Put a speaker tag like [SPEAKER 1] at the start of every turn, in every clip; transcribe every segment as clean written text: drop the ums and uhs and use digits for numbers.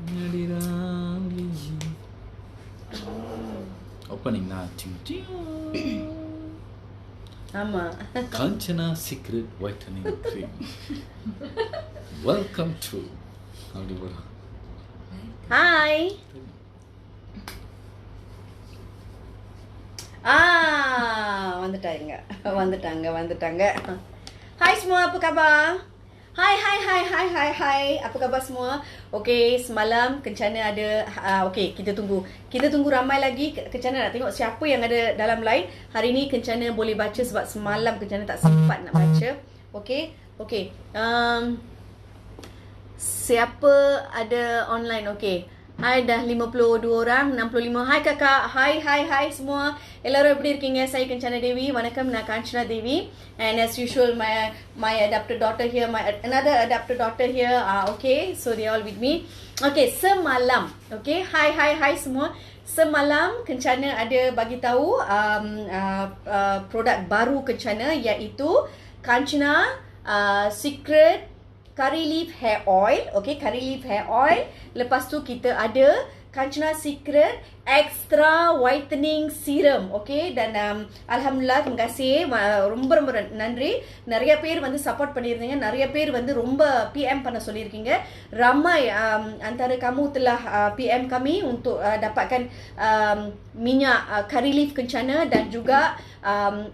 [SPEAKER 1] Opening now.
[SPEAKER 2] Ama.
[SPEAKER 1] Kanchana Secret Whitening Cream. Welcome to.
[SPEAKER 2] Hai. வந்துட்டாங்க. Hai semua, apa khabar? Hai. Apa khabar semua? Okey, semalam Kencana ada okey, kita tunggu ramai lagi. Kencana nak tengok siapa yang ada dalam line. Hari ni Kencana boleh baca sebab semalam Kencana tak sempat nak baca. Okey. Siapa ada online? Okey. Hai, dah 52 orang, 65. Hai kakak. Hai semua. Ellarum எப்படி இருக்கீங்க? Saya Kencana Devi. Vanakkam, நான் Kanchana Devi. And as usual, my adopted daughter here, another adopted daughter here. Okay, so they all with me. Okay, semalam. Okay, hai semua. Semalam Kencana ada bagi tahu produk baru Kencana, iaitu Kanchana Secret Curry Leaf Hair Oil. Okay, Curry Leaf Hair Oil. Lepas tu kita ada Kanchana Secret Extra Whitening Serum. Okay, dan Alhamdulillah, terima kasih. ரொம்ப நன்றி. நிறைய பேர் வந்து சப்போர்ட் பண்ணியிருந்தீங்க. நிறைய பேர் வந்து ரொம்ப PM பண்ண சொல்லியிருக்கீங்க. Ramai antara kamu telah PM kami untuk dapatkan minyak Curry Leaf Kencana dan juga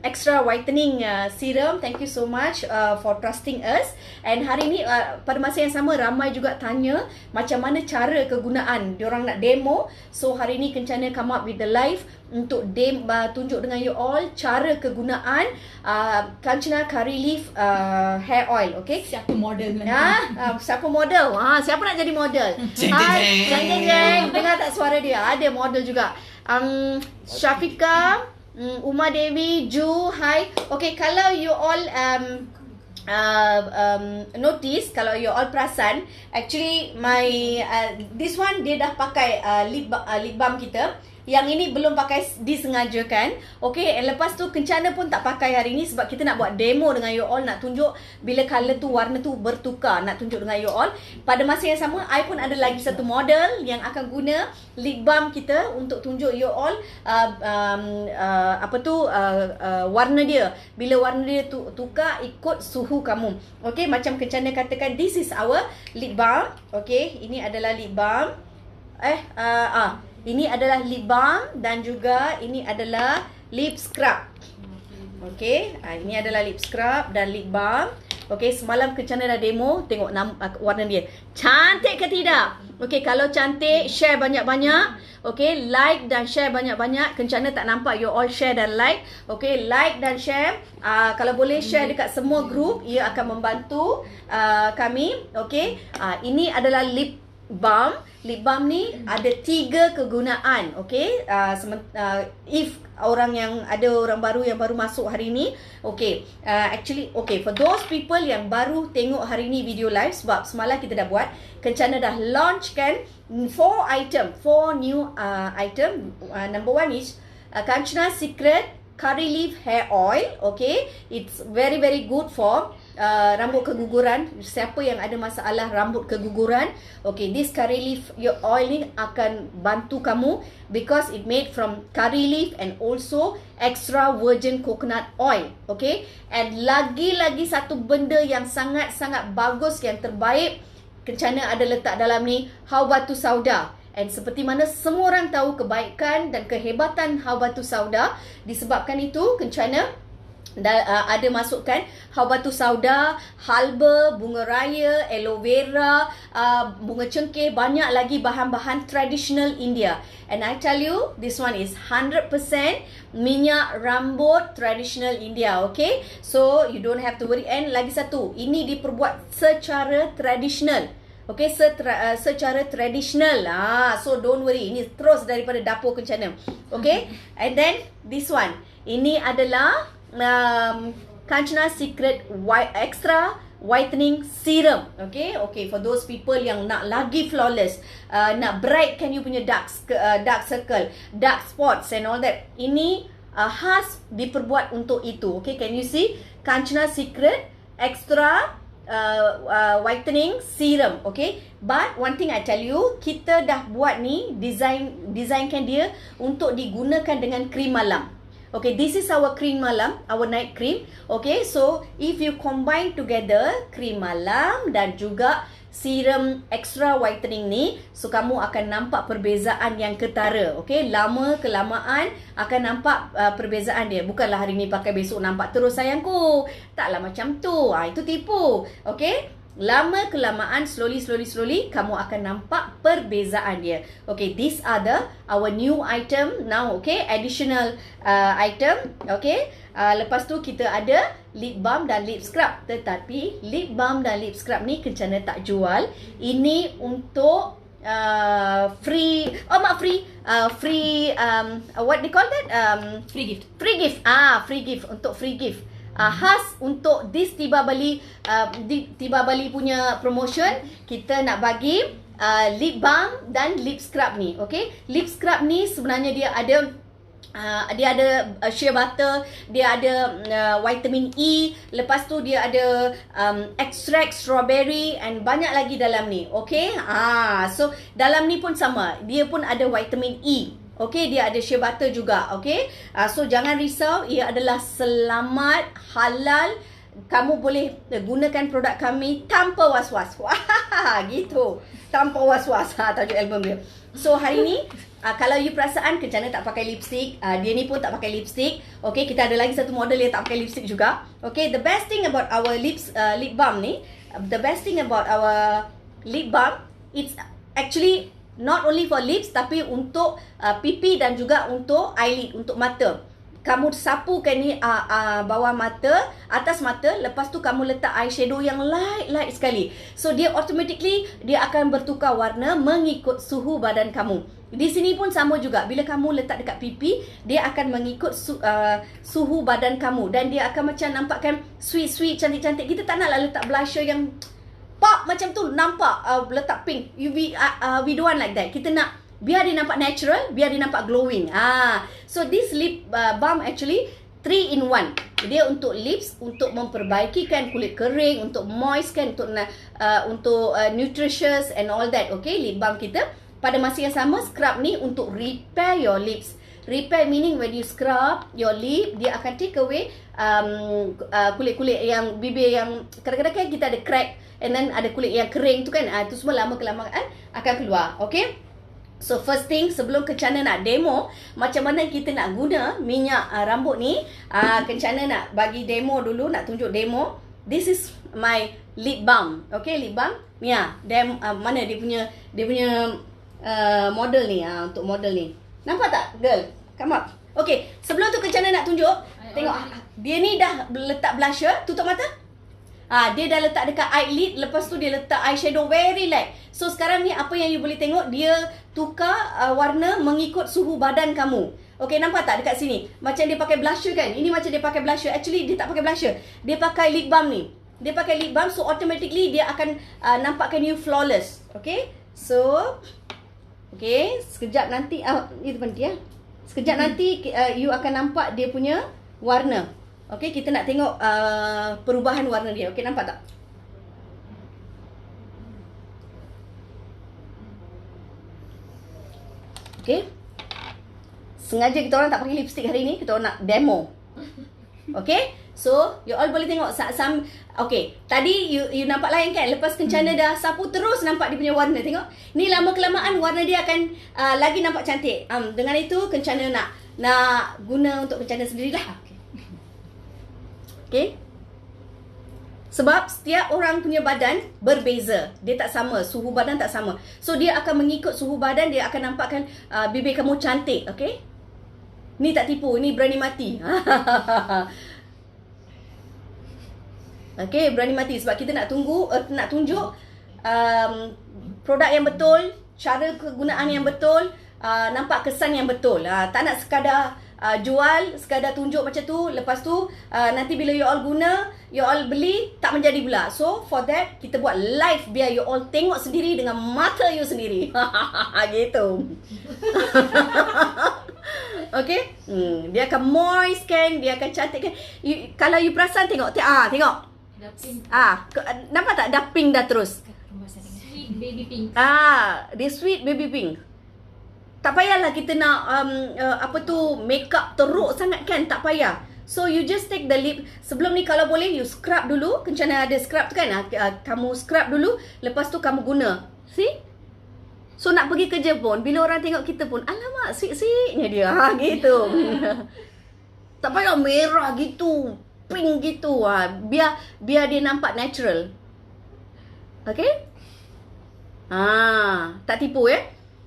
[SPEAKER 2] extra whitening serum. Thank you so much for trusting us. And hari ni pada masa yang sama ramai juga tanya macam mana cara kegunaan. Diorang nak demo. So hari ni Kencana come up with the live untuk tunjuk dengan you all cara kegunaan Kanchana Curry Leaf Hair Oil. Okay,
[SPEAKER 3] Siapa model
[SPEAKER 2] siapa model? Siapa nak jadi model? Jeng. Dengar tak suara dia? Ada model juga. Syafika, Uma Devi, Ju, hi. Okay, kalau you all notice, kalau you all perasan, actually my this one dia dah pakai lip balm kita. Yang ini belum pakai, disengajakan. Okay, and lepas tu Kencana pun tak pakai hari ni sebab kita nak buat demo dengan you all, nak tunjuk bila colour tu, warna tu bertukar, nak tunjuk dengan you all. Pada masa yang sama, I pun ada lagi satu model yang akan guna lip balm kita untuk tunjuk you all warna dia. Bila warna dia tukar ikut suhu kamu. Okay, macam Kencana katakan, this is our lip balm. Okay, ini adalah lip balm. Ini adalah lip balm dan juga ini adalah lip scrub. Okay, ini adalah lip scrub dan lip balm. Okay, semalam Kencana dah demo. Tengok warna dia. Cantik ke tidak? Okay, kalau cantik, share banyak-banyak. Okay, like dan share banyak-banyak. Kencana tak nampak you all share dan like. Okay, like dan share. Kalau boleh share dekat semua group, ia akan membantu kami. Okay, ini adalah lip balm. Lip balm ni ada 3 kegunaan. Okay, if orang baru yang baru masuk hari ni. Okay, actually, okay, for those people yang baru tengok hari ni video live, sebab semalam kita dah buat, Kencana dah launch kan 4 new item. Number 1 is Kanchana Secret Curry Leaf Hair Oil. Okay, it's very good for rambut keguguran. Siapa yang ada masalah rambut keguguran, okay, this curry leaf oil ni akan bantu kamu because it made from curry leaf and also extra virgin coconut oil. Okay, and lagi satu benda yang sangat bagus, yang terbaik Kencana ada letak dalam ni, Haubatu Sauda. And seperti mana semua orang tahu kebaikan dan kehebatan Haubatu Sauda, disebabkan itu Kencana ada masukkan Haubatu Sauda, halba, bunga raya, aloe vera, bunga cengkeh, banyak lagi bahan-bahan traditional India. And I tell you, this one is 100% minyak rambut traditional India. Okay, so you don't have to worry. And lagi satu, ini diperbuat secara traditional. Okay, secara traditional. So don't worry, ini terus daripada dapur Kencana. Okay, and then this one, ini adalah Kanchana Secret Extra Whitening Serum. Okay, for those people yang nak lagi flawless, nak brightkan you punya dark circle, dark spots and all that. Ini khas diperbuat untuk itu. Okay, can you see? Kanchana Secret Extra whitening serum. Okay, but one thing I tell you, kita dah buat ni designkan dia untuk digunakan dengan krim malam. Okay, this is our cream malam, our night cream. Okay, so if you combine together cream malam dan juga serum extra whitening ni, so kamu akan nampak perbezaan yang ketara. Okay, lama kelamaan akan nampak perbezaan dia. Bukanlah hari ni pakai besok nampak terus sayangku. Taklah macam tu. Itu tipu. Okay, lama kelamaan, slowly kamu akan nampak perbezaan dia. Okay, these are our new item now. Okay, additional item. Okay, lepas tu kita ada lip balm dan lip scrub. Tetapi lip balm dan lip scrub ni Kencana tak jual. Ini untuk free, what they call that,
[SPEAKER 3] Free gift.
[SPEAKER 2] Free gift, untuk free gift. Khas untuk this Tiba Bali punya promotion, kita nak bagi lip balm dan lip scrub ni. Okay, lip scrub ni sebenarnya dia ada shea butter, dia ada vitamin E, lepas tu dia ada extract strawberry and banyak lagi dalam ni. Okay, so dalam ni pun sama, dia pun ada vitamin E. Okay, dia ada shea butter juga. Okay, so jangan risau, ia adalah selamat, halal. Kamu boleh gunakan produk kami tanpa was-was. Wah, gitu. Tanpa was-was. Tajuk album dia. So hari ni, kalau you perasaan Kencana tak pakai lipstick, dia ni pun tak pakai lipstick. Okay, kita ada lagi satu model yang tak pakai lipstick juga. Okay, the best thing about our lip balm ni, it's actually not only for lips, tapi untuk pipi dan juga untuk eyelid, untuk mata. Kamu sapukan ni bawah mata, atas mata, lepas tu kamu letak eyeshadow yang light sekali. So dia automatically dia akan bertukar warna mengikut suhu badan kamu. Di sini pun sama juga. Bila kamu letak dekat pipi, dia akan mengikut suhu badan kamu dan dia akan macam nampakkan sweet, cantik-cantik. Kita tak naklah letak blusher yang pop macam tu, nampak letak pink. We don't want like that. Kita nak biar dia nampak natural, biar dia nampak glowing. So this lip balm actually 3 in 1. Dia untuk lips, untuk memperbaikikan kulit kering, untuk moist kan, untuk nutritious and all that. Okay, lip balm kita. Pada masa yang sama, scrub ni untuk repair your lips. Repair meaning when you scrub your lip, dia akan take away kulit-kulit yang bibir yang kadang-kadang kan kita ada crack, and then ada kulit yang kering tu kan, tu semua lama kelamaan akan keluar. Okay, so first thing, sebelum Kencana nak demo macam mana kita nak guna minyak rambut ni, Kencana nak bagi demo dulu, nak tunjuk demo. This is my lip balm. Okay, lip balm ni mana dia punya model ni, untuk model ni. Nampak tak girl? Come up. Okay, sebelum tu Kencana nak tunjuk, tengok dia ni dah letak blusher, tutup mata. Dia dah letak dekat eyelid, lepas tu dia letak eyeshadow very light. So sekarang ni apa yang you boleh tengok, dia tukar warna mengikut suhu badan kamu. Okay, nampak tak dekat sini? Macam dia pakai blusher kan? Ini macam dia pakai blusher. Actually dia tak pakai blusher. Dia pakai lip balm ni. Dia pakai lip balm, so automatically dia akan nampakkan you flawless. Okay, so okay, sekejap nanti itu penting ya. Sekejap nanti you akan nampak dia punya warna. Okay, kita nak tengok perubahan warna dia. Okay, nampak tak? Okay, sengaja kita orang tak pakai lipstick hari ni, kita orang nak demo. Okay, so you all boleh tengok okay, tadi you nampak lain kan? Lepas Kencana dah sapu, terus nampak dia punya warna. Tengok, ni lama kelamaan warna dia akan lagi nampak cantik. Dengan itu Kencana nak guna untuk Kencana sendirilah. Okay, sebab setiap orang punya badan berbeza. Dia tak sama, suhu badan tak sama. So dia akan mengikut suhu badan, dia akan nampakkan bibir kamu cantik. Okay, ni tak tipu, ni berani mati. Okay, berani mati sebab kita nak tunjuk produk yang betul, cara kegunaan yang betul, nampak kesan yang betul. Tak nak sekadar jual, sekadar tunjuk macam tu, lepas tu nanti bila you all guna, you all beli, tak menjadi pula. So for that, kita buat live biar you all tengok sendiri dengan mata you sendiri. Gitu. Okay, dia akan moist kan, dia akan cantik kan. Kalau you perasan, tengok, tengok.
[SPEAKER 3] Dah pink.
[SPEAKER 2] Nampak tak? Dah pink dah terus.
[SPEAKER 3] Sweet baby pink.
[SPEAKER 2] Dia sweet baby pink. Tak payahlah kita nak makeup teruk sangat kan, tak payah. So you just take the lip. Sebelum ni kalau boleh you scrub dulu. Kencana ada scrub tu kan, kamu scrub dulu, lepas tu kamu guna. See? So nak pergi kerja pun, bila orang tengok kita pun, alamak sweet-sweetnya dia. Gitu. Tak payah merah gitu, pink gitu. Biar dia nampak natural. Okay? Tak tipu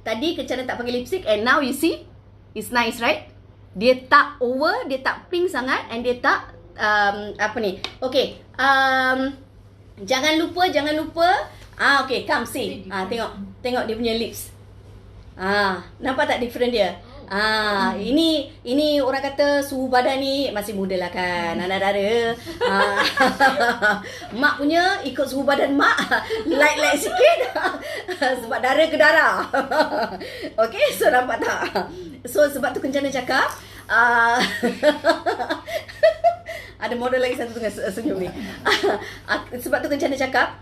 [SPEAKER 2] Tadi Kencana tak pakai lipstick and now you see it's nice, right? Dia tak over, dia tak pink sangat and dia tak Okay. Jangan lupa. Okay, come see. Tengok dia punya lips. Nampak tak different dia? Ini orang kata suhu badan ni masih muda lah kan, anak dara. Mak punya ikut suhu badan mak, light sikit. Sebab dara ke darah. Okay, so nampak tak? So sebab tu Kencana cakap, ada model lagi satu tengah senyum ni. Sebab tu Kencana cakap,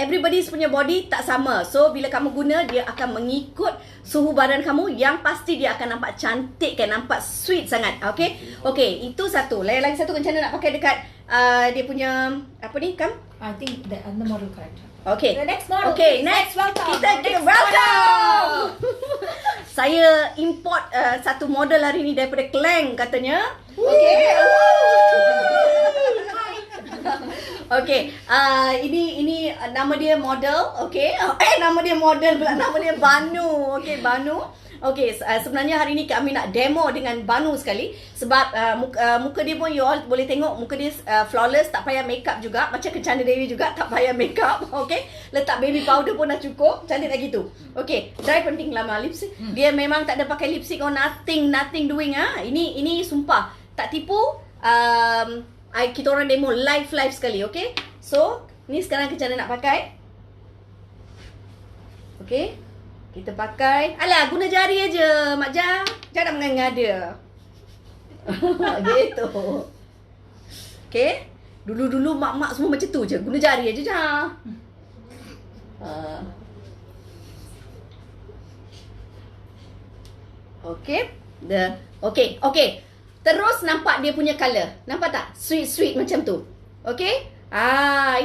[SPEAKER 2] everybody's punya body tak sama. So bila kamu guna, dia akan mengikut suhu badan kamu. Yang pasti dia akan nampak cantik kan, nampak sweet sangat. Okay, itu satu. Lagi satu Kencana nak pakai dekat dia punya Kam?
[SPEAKER 3] I think the other model card.
[SPEAKER 2] Okay.
[SPEAKER 3] The next model.
[SPEAKER 2] Okay, next
[SPEAKER 3] welcome.
[SPEAKER 2] Kita welcome. Saya import satu model hari ni daripada Klang katanya. Okay. Okay, ini nama dia model, okay. Nama dia model pula, nama dia Banu. Okay, Banu. Okay, sebenarnya hari ni kami nak demo dengan Banu sekali. Sebab muka dia pun you all boleh tengok, muka dia flawless, tak payah makeup juga. Macam Kencana Dewi juga, tak payah makeup. Okay, letak baby powder pun dah cukup. Cantik dah gitu. Okay, dry penting lama lips. Dia memang tak ada pakai lipstick or nothing doing. Ini sumpah, tak tipu. Kita orang demo live sekali, okay? So, ni sekarang Kencana nak pakai. Okay, kita pakai. Alah, guna jari aja, Mak Jang. Jangan mengada. Gitu. Okay, dulu mak-mak semua macam tu je, guna jari aja, Jang. Okay. Okay. Terus nampak dia punya colour. Nampak tak? Sweet macam tu. Okay?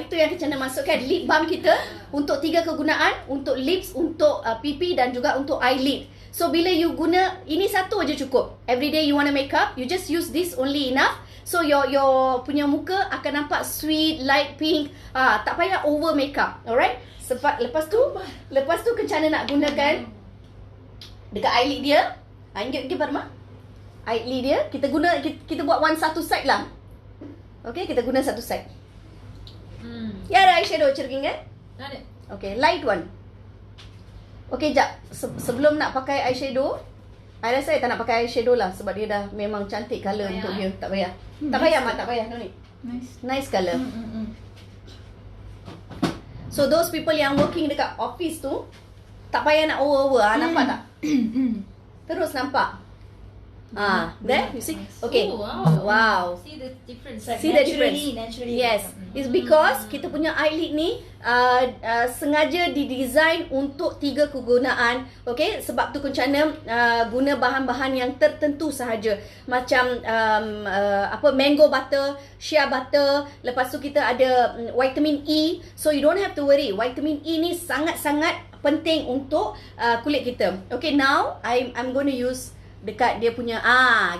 [SPEAKER 2] Itu yang Kencana masukkan. Lip balm kita untuk 3 kegunaan. Untuk lips, untuk pipi dan juga untuk eyelid. So, bila you guna, ini satu aja cukup. Everyday you wanna make up, you just use this only enough. So, your punya muka akan nampak sweet, light pink. Tak payah over makeup. Alright? Sebab lepas tu Kencana nak gunakan dekat eyelid dia. Ingat Parma? Eyelid dia, kita buat satu side lah. Okay, kita guna satu side. Ya, ada eyeshadow cerging kan?
[SPEAKER 3] Ada.
[SPEAKER 2] Okay, light one. Okay, jap. Sebelum nak pakai eyeshadow, I rasa I tak nak pakai eyeshadow lah. Sebab dia dah memang cantik colour untuk dia. Tak payah. Tak payah, Mak. Tak payah. No need. Nice colour. So, those people yang working dekat office tu, tak payah nak over. Nampak tak? Terus nampak. There, you see? Okay.
[SPEAKER 3] Oh, wow.
[SPEAKER 2] Wow.
[SPEAKER 3] See the difference.
[SPEAKER 2] See the difference?
[SPEAKER 3] Naturally.
[SPEAKER 2] Yes. It's because kita punya eyelid ni sengaja didesign untuk 3 kegunaan. Okay, sebab tu Kencana guna bahan-bahan yang tertentu sahaja. Macam mango butter, shea butter. Lepas tu kita ada vitamin E. So you don't have to worry. Vitamin E ni sangat-sangat penting untuk kulit kita. Okay, now I'm going to use dekat dia punya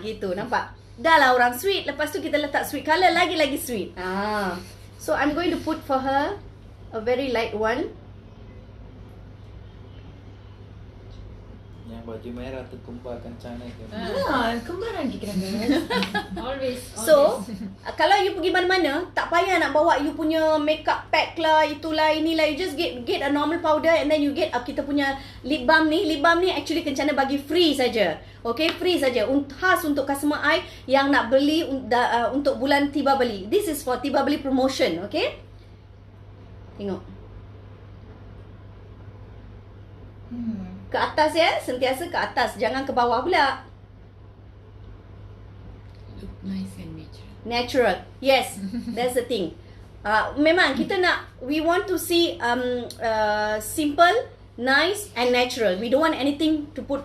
[SPEAKER 2] gitu, nampak? Dah lah orang sweet, lepas tu kita letak sweet color, lagi-lagi sweet. So I'm going to put for her a very light one.
[SPEAKER 1] Yang baju merah tu kembar Kencana ke?
[SPEAKER 3] Kembaran kita kan. Always.
[SPEAKER 2] So, kalau you pergi mana-mana, tak payah nak bawa you punya makeup pack lah, itulah, inilah. You just get a normal powder and then you get kita punya lip balm ni. Lip balm ni actually Kencana bagi free saja. Okay, free saja. Khas untuk customer I yang nak beli untuk bulan Tiba Beli. This is for Tiba Beli promotion, okay? Tengok. Ke atas ya, sentiasa ke atas, jangan ke bawah pula.
[SPEAKER 4] Look nice and natural.
[SPEAKER 2] Natural. Yes, that's the thing. Memang kita nak, we want to see simple, nice and natural. We don't want anything to put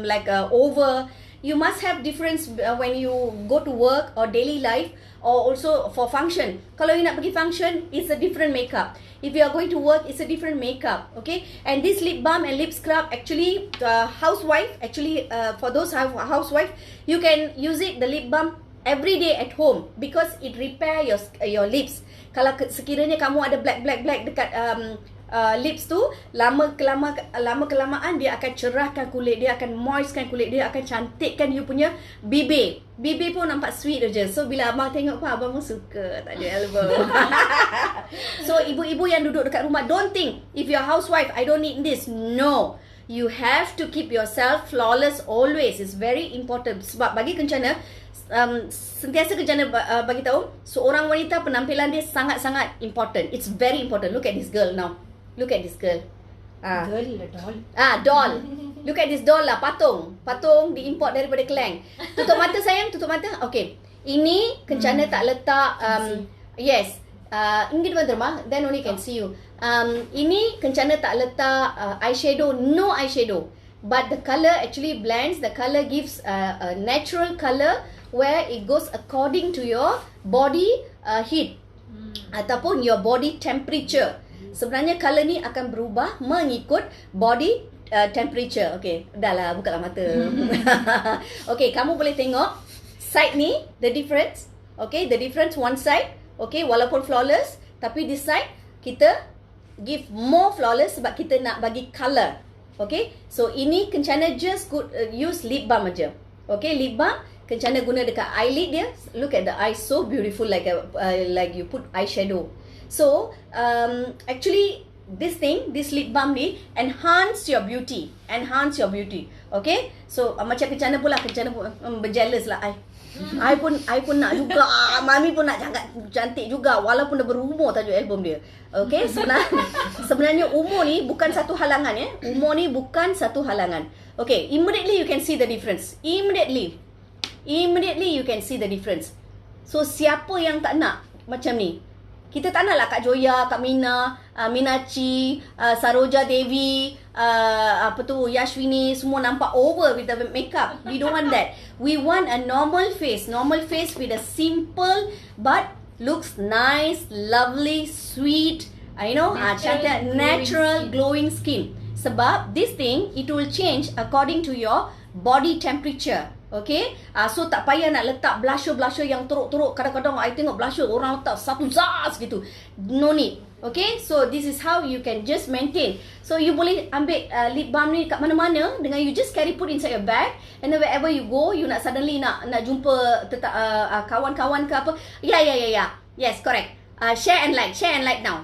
[SPEAKER 2] like over. You must have difference when you go to work or daily life, or also for function. Kalau you nak pergi function, it's a different makeup. If you are going to work, it's a different makeup. Okay, and this lip balm and lip scrub actually, for those housewife, you can use it, the lip balm, every day at home, because it repair your lips. Kalau sekiranya kamu ada black dekat lips tu, lama kelamaan dia akan cerahkan kulit, dia akan moistkan kulit, dia akan cantikkan you punya bibir. Bibir pun nampak sweet aja. So bila abang tengok pun abang pun suka, tak ada album. So ibu-ibu yang duduk dekat rumah, don't think if you're housewife, I don't need this. No, you have to keep yourself flawless always. It's very important. Sebab bagi kencana, sentiasa kencana bagi tahu, seorang wanita penampilan dia sangat-sangat important. It's very important. Look at this girl now. Look at this girl.
[SPEAKER 3] Girl or doll?
[SPEAKER 2] Doll. Look at this doll lah, patung diimport daripada Klang. Tutup mata sayang, tutup mata. Okay. Ini kencana tak letak yes. Ini depan rumah, then only can see you. Ini kencana tak letak eyeshadow, no eyeshadow. But the color actually blends, the color gives a natural color where it goes according to your body heat ataupun your body temperature. Sebenarnya color ni akan berubah mengikut body temperature. Okay, dah lah, buka lah mata. Okay, kamu boleh tengok side ni, the difference. Okay, the difference one side. Okay, walaupun flawless, tapi this side kita give more flawless sebab kita nak bagi color. Okay, so ini kencana just use lip balm aja. Okay, lip balm kencana guna dekat eyelid dia. Look at the eyes, so beautiful, like you put eyeshadow. So actually this lip balm ni enhance your beauty. Okay, so macam kencana pula, kencana pun berjealous lah. I pun nak juga. Mami pun nak cantik juga, walaupun dah berumur tajuk album dia. Okay, sebenarnya umur ni bukan satu halangan ya. Umur ni bukan satu halangan. Okay, immediately you can see the difference. Immediately you can see the difference. So siapa yang tak nak macam ni? Kita tak naklah Kak Joya, Kak Mina, Minachi, Saroja Devi, Yashwini semua nampak over with the makeup. We don't want that. We want a normal face with a simple but looks nice, lovely, sweet, cantik, natural glowing skin. Sebab this thing, it will change according to your body temperature. Okay, so tak payah nak letak blusher yang teruk-teruk. Kadang-kadang I tengok blusher orang letak satu zaz gitu. No need. Okay, so this is how you can just maintain. So you boleh ambil lip balm ni kat mana-mana dengan you just put inside your bag, and then wherever you go, you nak suddenly nak jumpa kawan-kawan ke apa. Yeah. Yes, correct. Share and like now.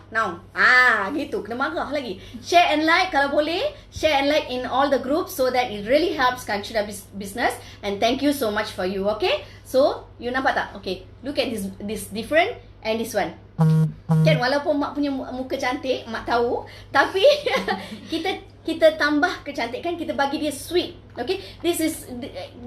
[SPEAKER 2] Gitu, kena marah lagi. Share and like kalau boleh, share and like in all the groups so that it really helps Kanchana business. And thank you so much for you. Okay, so you nampak tak? Okay, look at this different and this one. Kan walaupun mak punya muka cantik, mak tahu, tapi kita tambah kecantikan, kita bagi dia sweet. Okay, this is,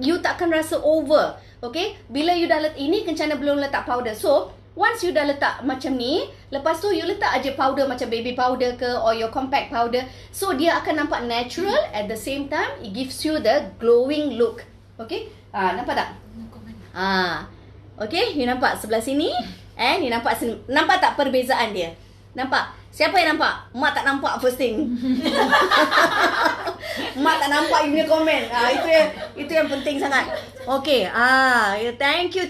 [SPEAKER 2] you takkan rasa over. Okay, bila you dah letak ini, Kencana belum letak powder. So once you dah letak macam ni, lepas tu you letak aja powder macam baby powder ke or your compact powder. So dia akan nampak natural, at the same time it gives you the glowing look. Okay, nampak tak? Okay, you nampak sebelah sini and you nampak sini. Nampak tak perbezaan dia? Nampak? Siapa yang nampak? Mak tak nampak first thing. Mak tak nampak you punya komen. Itu yang penting sangat. Okay. Thank you.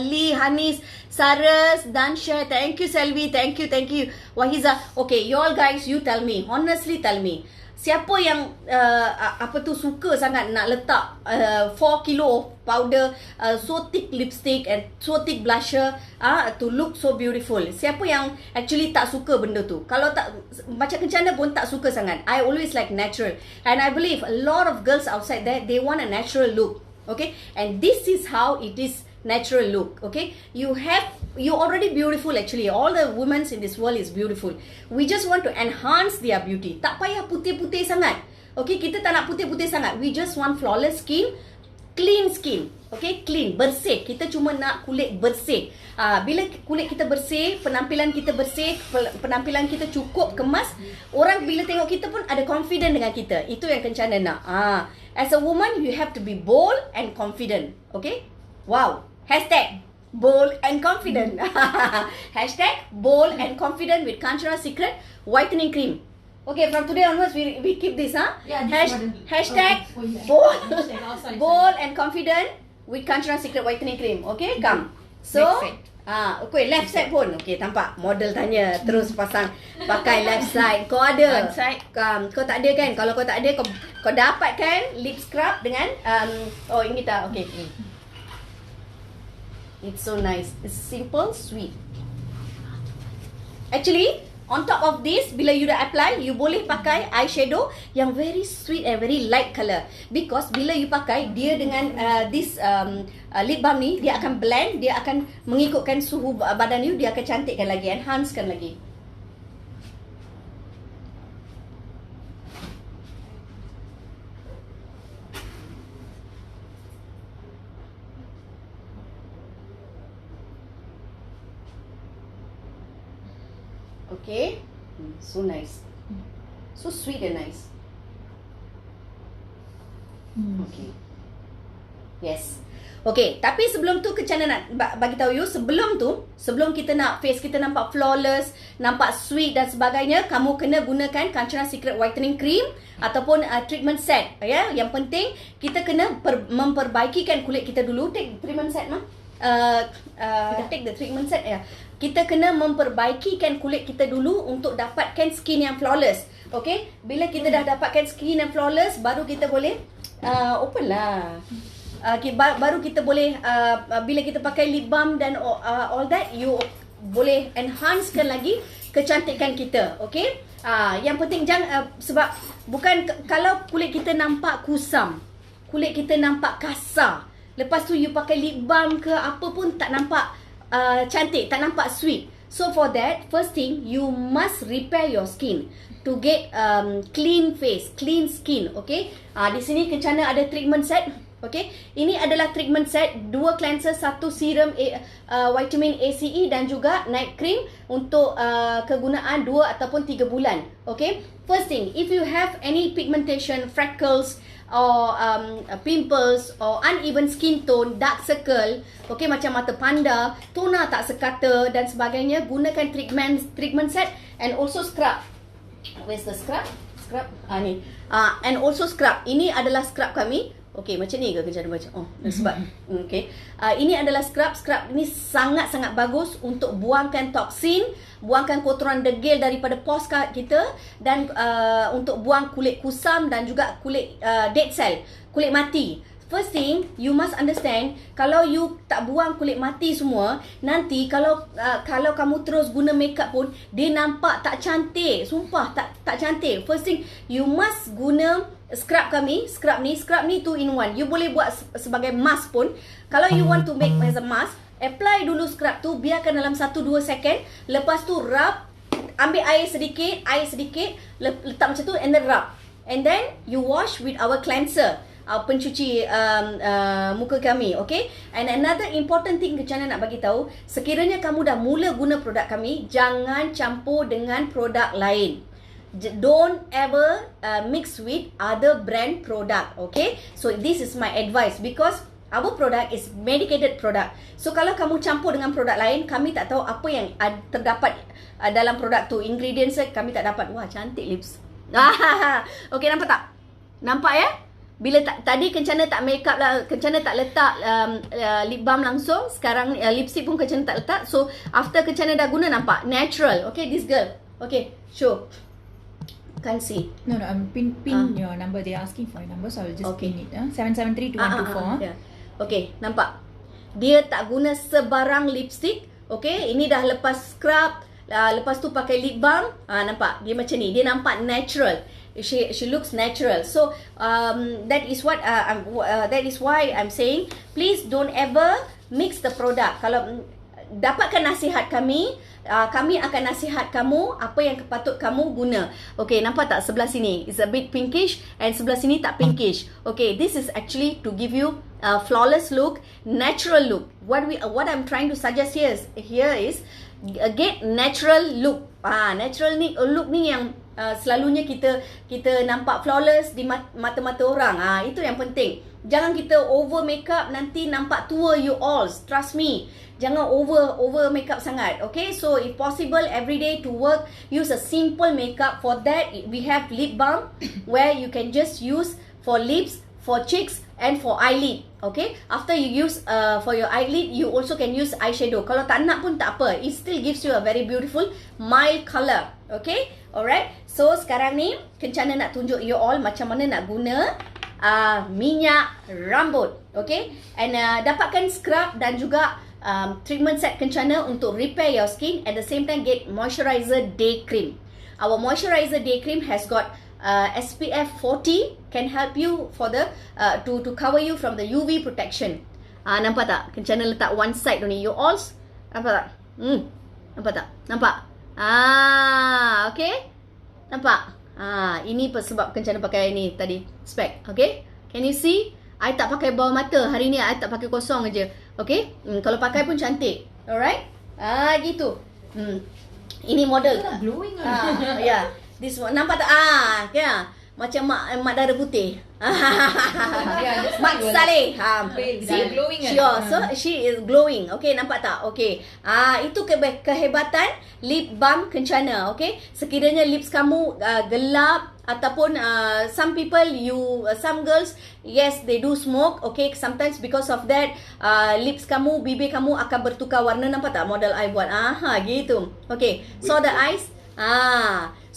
[SPEAKER 2] Lee, Hanis, Saras, Dansha. Thank you, Selvi. Thank you. Wahiza. Okay, you all guys, you tell me. Honestly tell me. Siapa yang suka sangat nak letak 4 kilo powder, so thick lipstick and so thick blusher to look so beautiful. Siapa yang actually tak suka benda tu? Kalau tak, macam Kencana pun tak suka sangat. I always like natural, and I believe a lot of girls outside there, they want a natural look. Okay, and this is how it is. Natural look. Okay, you already beautiful. Actually, all the women in this world is beautiful. We just want to enhance their beauty. Tak payah putih-putih sangat. Okay, kita tak nak putih-putih sangat. We just want flawless skin, clean skin. Okay, clean, bersih. Kita cuma nak kulit bersih. Bila kulit kita bersih, penampilan kita bersih, penampilan kita cukup kemas, orang bila tengok kita pun ada confident dengan kita. Itu yang Kencana nak. As a woman, you have to be bold and confident. Okay? Wow. Hashtag bold and confident. Hashtag bold and confident with Kanchana Secret Whitening Cream. Okay, from today onwards, we keep this,
[SPEAKER 3] Yeah, this model.
[SPEAKER 2] Hashtag
[SPEAKER 3] Oh, yeah.
[SPEAKER 2] bold,
[SPEAKER 3] Hashtag outside.
[SPEAKER 2] bold and confident with Kanchana Secret Whitening Cream. Okay, come. So, okay, left side pun. Okay, tampak model tanya terus pasang pakai left side. Kau ada?
[SPEAKER 1] One side.
[SPEAKER 2] Kau tak ada kan? Kalau kau tak ada, kau dapat kan lip scrub dengan oh ini tak. Okay. It's so nice. It's simple, sweet. Actually, on top of this, bila you dah apply, you boleh pakai eyeshadow yang very sweet and very light colour. Because bila you pakai, dia dengan this lip balm ni, dia akan blend, dia akan mengikutkan suhu badan you, dia akan cantikkan lagi, enhancekan lagi. Okay, so nice, so sweet and nice. Okay, yes. Okay, tapi sebelum tu Kencana nak bagi tahu you, sebelum kita nak face kita nampak flawless, nampak sweet dan sebagainya, kamu kena gunakan Kanchana Secret Whitening Cream ataupun treatment set. Ya, yang penting kita kena memperbaikikan kulit kita dulu. Take treatment set mah. Take the treatment set ya. Kita kena memperbaikikan kulit kita dulu untuk dapatkan skin yang flawless. Okay, bila kita dah dapatkan skin yang flawless, baru kita boleh open lah. Baru kita boleh bila kita pakai lip balm dan all that, you boleh enhancekan lagi kecantikan kita. Okay, yang penting jangan sebab bukan kalau kulit kita nampak kusam, kulit kita nampak kasar, lepas tu you pakai lip balm ke apa pun tak nampak cantik, tak nampak sweet. So for that, first thing you must repair your skin to get clean face, clean skin. Okay, di sini Kencana ada treatment set. Okay, ini adalah treatment set, 2 cleanser, 1 serum vitamin ACE dan juga night cream untuk kegunaan 2 ataupun 3 bulan. Okay, first thing, if you have any pigmentation, freckles or pimples or uneven skin tone, dark circle, okay, macam mata panda, tona tak sekata dan sebagainya, gunakan treatment set and also scrub. Where's the scrub? Ni. And also scrub. Ini adalah scrub kami. Okay, macam ni ke Kencana baca? Oh, sebab okay. Ini adalah scrub. Scrub ini sangat-sangat bagus untuk buangkan toksin, buangkan kotoran degil daripada pores kita dan untuk buang kulit kusam dan juga kulit dead cell, kulit mati. First thing, you must understand, kalau you tak buang kulit mati semua, nanti kalau kamu terus guna makeup pun, dia nampak tak cantik. Sumpah, tak cantik. First thing, you must guna scrub kami. Scrub ni 2 in 1. You boleh buat sebagai mask pun. Kalau you want to make as a mask, apply dulu scrub tu, biarkan dalam 1-2 second. Lepas tu rub, ambil air sedikit, letak macam tu and then rub. And then you wash with our cleanser, pencuci muka kami. Okay, and another important thing Kencana nak bagi tahu, sekiranya kamu dah mula guna produk kami, jangan campur dengan produk lain. Don't ever mix with other brand product. Okay, so this is my advice because our product is medicated product. So kalau kamu campur dengan produk lain, kami tak tahu apa yang terdapat dalam produk tu. Ingredients kami tak dapat. Wah, cantik lips. Okay, nampak tak? Nampak ya? Bila tadi Kencana tak make up lah, Kencana tak letak lip balm langsung. Sekarang lipstick pun Kencana tak letak. So after Kencana dah guna, nampak natural. Okay, this girl. Okay, show. Can't see.
[SPEAKER 3] No, I'm pin your number. They're asking for your number, so I'll just pin it. 7732124.
[SPEAKER 2] Yeah. Okay, nampak? Dia tak guna sebarang lipstick. Okay, ini dah lepas scrub, lepas tu pakai lip balm. Nampak? Dia macam ni. Dia nampak natural. She looks natural. So that is what that is why I'm saying, please don't ever mix the product. Kalau dapatkan nasihat kami, kami akan nasihat kamu apa yang patut kamu guna. Okay, nampak tak sebelah sini? It's a bit pinkish and sebelah sini tak pinkish. Okay, this is actually to give you flawless look, natural look. What I'm trying to suggest here is get natural look. Natural look ni yang selalunya kita nampak flawless di mata-mata orang. Itu yang penting. Jangan kita over makeup nanti nampak tua you all. Trust me. Jangan over makeup sangat. Okay, so if possible every day to work, use a simple makeup. For that we have lip balm where you can just use for lips, for cheeks and for eyelid. Okay, after you use for your eyelid, you also can use eyeshadow. Kalau tak nak pun tak apa, it still gives you a very beautiful mild color. Okay, alright. So sekarang ni Kencana nak tunjuk you all macam mana nak guna minyak rambut. Okay, and dapatkan scrub dan juga treatment set Kencana untuk repair your skin. At the same time get moisturizer day cream. Our moisturizer day cream has got SPF 40, can help you for the to cover you from the UV protection. Nampak tak? Kencana letak one side ni. You all nampak tak? Nampak tak? Nampak? Okay? Nampak? Ini sebab Kencana pakai ni tadi spec. Okay? Can you see? I tak pakai bawah mata. Hari ni I tak pakai kosong aja. Okay? Kalau pakai pun cantik. Alright? Gitu. Ini model.
[SPEAKER 3] Glowing
[SPEAKER 2] Yeah. This one. Nampak tak? Yeah. Macam mak darah putih. Mak Saleh. See?
[SPEAKER 3] Glowing kan?
[SPEAKER 2] Sure. So she is glowing. Okay, nampak tak? Okay. Itu kehebatan lip balm Kencana. Okay. Sekiranya lips kamu gelap ataupun some people some girls, yes, they do smoke. Okay, sometimes because of that lips kamu, bibir kamu akan bertukar warna. Nampak tak model I buat? Gitu. Okay. So the eyes.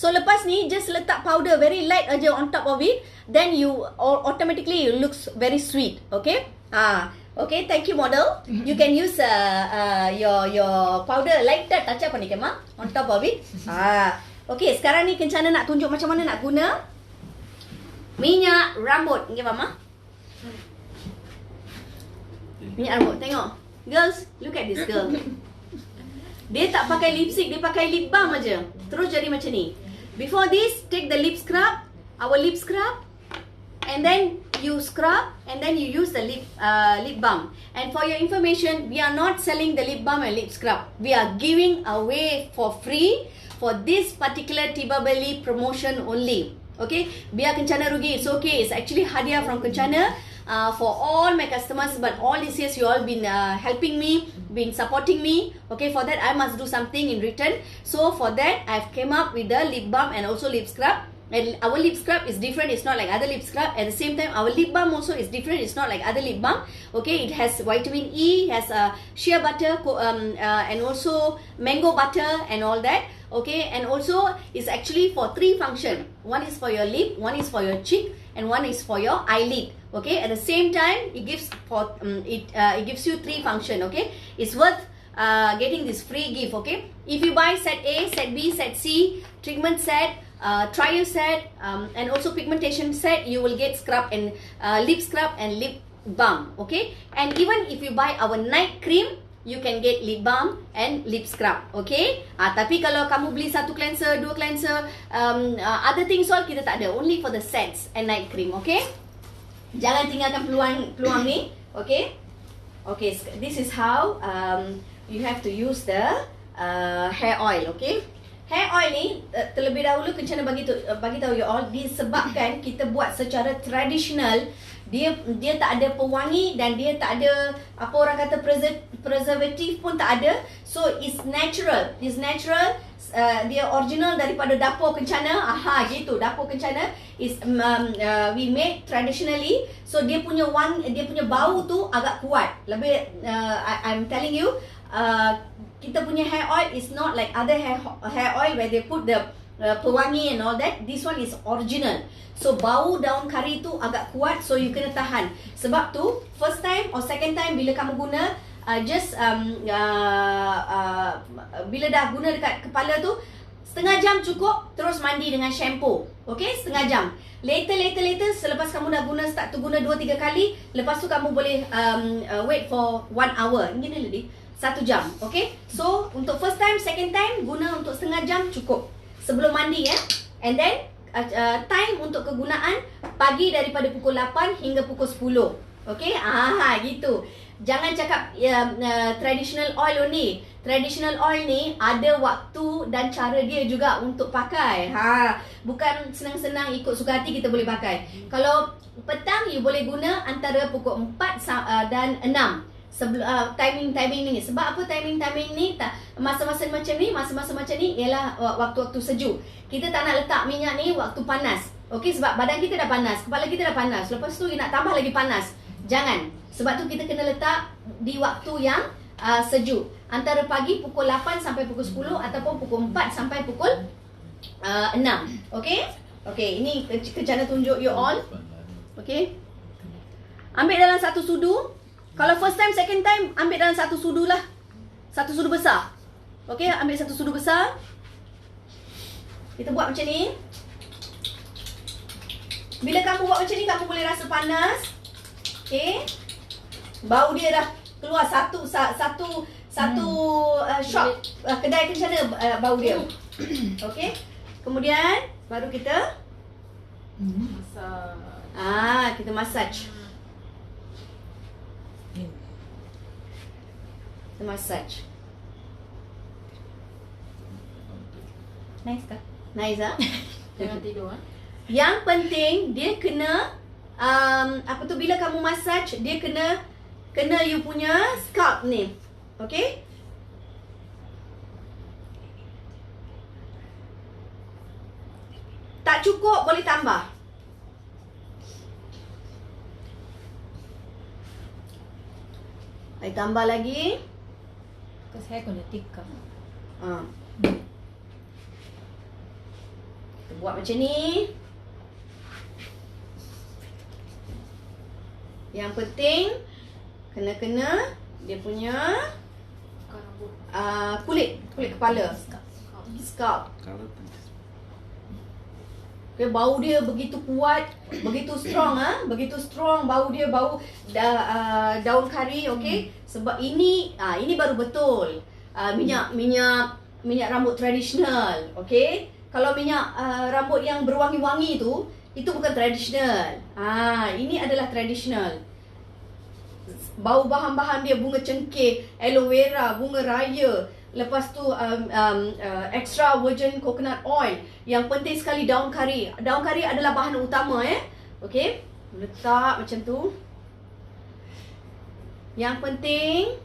[SPEAKER 2] So lepas ni just letak powder very light aja on top of it, then you automatically it looks very sweet. Okay? Okay, thank you model. You can use your powder like that touch up ni Kema on top of it. Okay, sekarang ni Kencana nak tunjuk macam mana nak guna minyak rambut. Okay, Mama? Minyak rambut, tengok. Girls, look at this girl. Dia tak pakai lipstick, dia pakai lip balm aja. Terus jadi macam ni. Before this, take the lip scrub, our lip scrub, and then you scrub, and then you use the lip balm. And for your information, we are not selling the lip balm and lip scrub. We are giving away for free for this particular Tiba Beli promotion only. Okay, biar Kencana rugi, it's okay. It's actually hadiah from Kencana for all my customers. But all these years you all been helping me, been supporting me. Okay, for that I must do something in return. So for that I've came up with the lip balm and also lip scrub. And our lip scrub is different, it's not like other lip scrub. At the same time, our lip balm also is different, it's not like other lip balm. Okay, it has vitamin E, has shea butter, and also mango butter and all that. Okay, and also it's actually for 3 function. One is for your lip, one is for your cheek, and one is for your eyelid. Okay, at the same time, it gives for it gives you 3 function. Okay, it's worth getting this free gift. Okay, if you buy set A, set B, set C, treatment set, trial set, and also pigmentation set, you will get scrub and lip scrub and lip balm. Okay, and even if you buy our night cream, you can get lip balm and lip scrub. Okay, tapi kalau kamu beli 1 cleanser, 2 cleanser, other things all kita tak ada, only for the sets and night cream. Okay, jangan tinggalkan peluang ni. Okay, okay, this is how you have to use the hair oil. Okay, hair oil ni terlebih dahulu Kencana bagi tahu you all, disebabkan kita buat secara tradisional. Dia tak ada pewangi dan dia tak ada apa orang kata preservative pun tak ada. So it's natural. It's natural. Dia original daripada dapur Kencana. Gitu. Dapur Kencana is we made traditionally. So dia punya bau tu agak kuat. Lebih I'm telling you, kita punya hair oil is not like other hair oil where they put the pewangi and all that. This one is original. So bau daun kari tu agak kuat, so you kena tahan. Sebab tu first time or second time bila kamu guna, just bila dah guna dekat kepala tu, setengah jam cukup, terus mandi dengan shampoo. Okay, setengah jam. Later selepas kamu dah start to guna 2-3 kali, lepas tu kamu boleh wait for 1 hour. Gini lagi 1 jam. Okay, so untuk first time, second time guna untuk setengah jam cukup sebelum mandi ya. And then time untuk kegunaan pagi daripada pukul 8 hingga pukul 10. Okay, gitu. Jangan cakap traditional oil only. Traditional oil ni ada waktu dan cara dia juga untuk pakai. Bukan senang-senang ikut suka hati kita boleh pakai. Kalau petang you boleh guna antara pukul 4 dan 6. Timing ni. Sebab apa timing ni? Masa-masa macam ni ialah waktu-waktu sejuk. Kita tak nak letak minyak ni waktu panas. Okey, sebab badan kita dah panas, kepala kita dah panas. Lepas tu you nak tambah lagi panas. Jangan. Sebab tu kita kena letak di waktu yang sejuk. Antara pagi pukul 8 sampai pukul 10 ataupun pukul 4 sampai pukul 6. Okey? Okey, ini Kejana tunjuk you all. Okey. Ambil dalam satu sudu. Kalau first time, second time, ambil dalam satu sudu lah. Satu sudu besar. Okey, ambil satu sudu besar. Kita buat macam ni. Bila kamu buat macam ni, kamu boleh rasa panas. Okey. Bau dia dah keluar satu shop kedai Kencana bau dia. Okey. Kemudian baru kita masak. Kita massage. Kita massage.
[SPEAKER 3] Nice kah?
[SPEAKER 2] Nice ah.
[SPEAKER 4] Jangan tidur
[SPEAKER 2] Yang penting dia kena bila kamu massage dia kena you punya scalp ni. Okey? Tak cukup boleh tambah. Boleh tambah lagi.
[SPEAKER 3] Because hair gonna thicker.
[SPEAKER 2] Kita buat macam ni. Yang penting kena dia punya kulit kepala. Scalp. Okay, bau dia begitu kuat, begitu strong begitu strong bau dia, bau daun kari, okey. Sebab ini baru betul minyak rambut tradisional, okey. Kalau minyak rambut yang berwangi-wangi tu, itu bukan tradisional. Ini adalah tradisional. Bau bahan-bahan dia bunga cengkeh, aloe vera, bunga raya. Lepas tu extra virgin coconut oil. Yang penting sekali daun kari. Daun kari adalah bahan utama Okey. Letak macam tu. Yang penting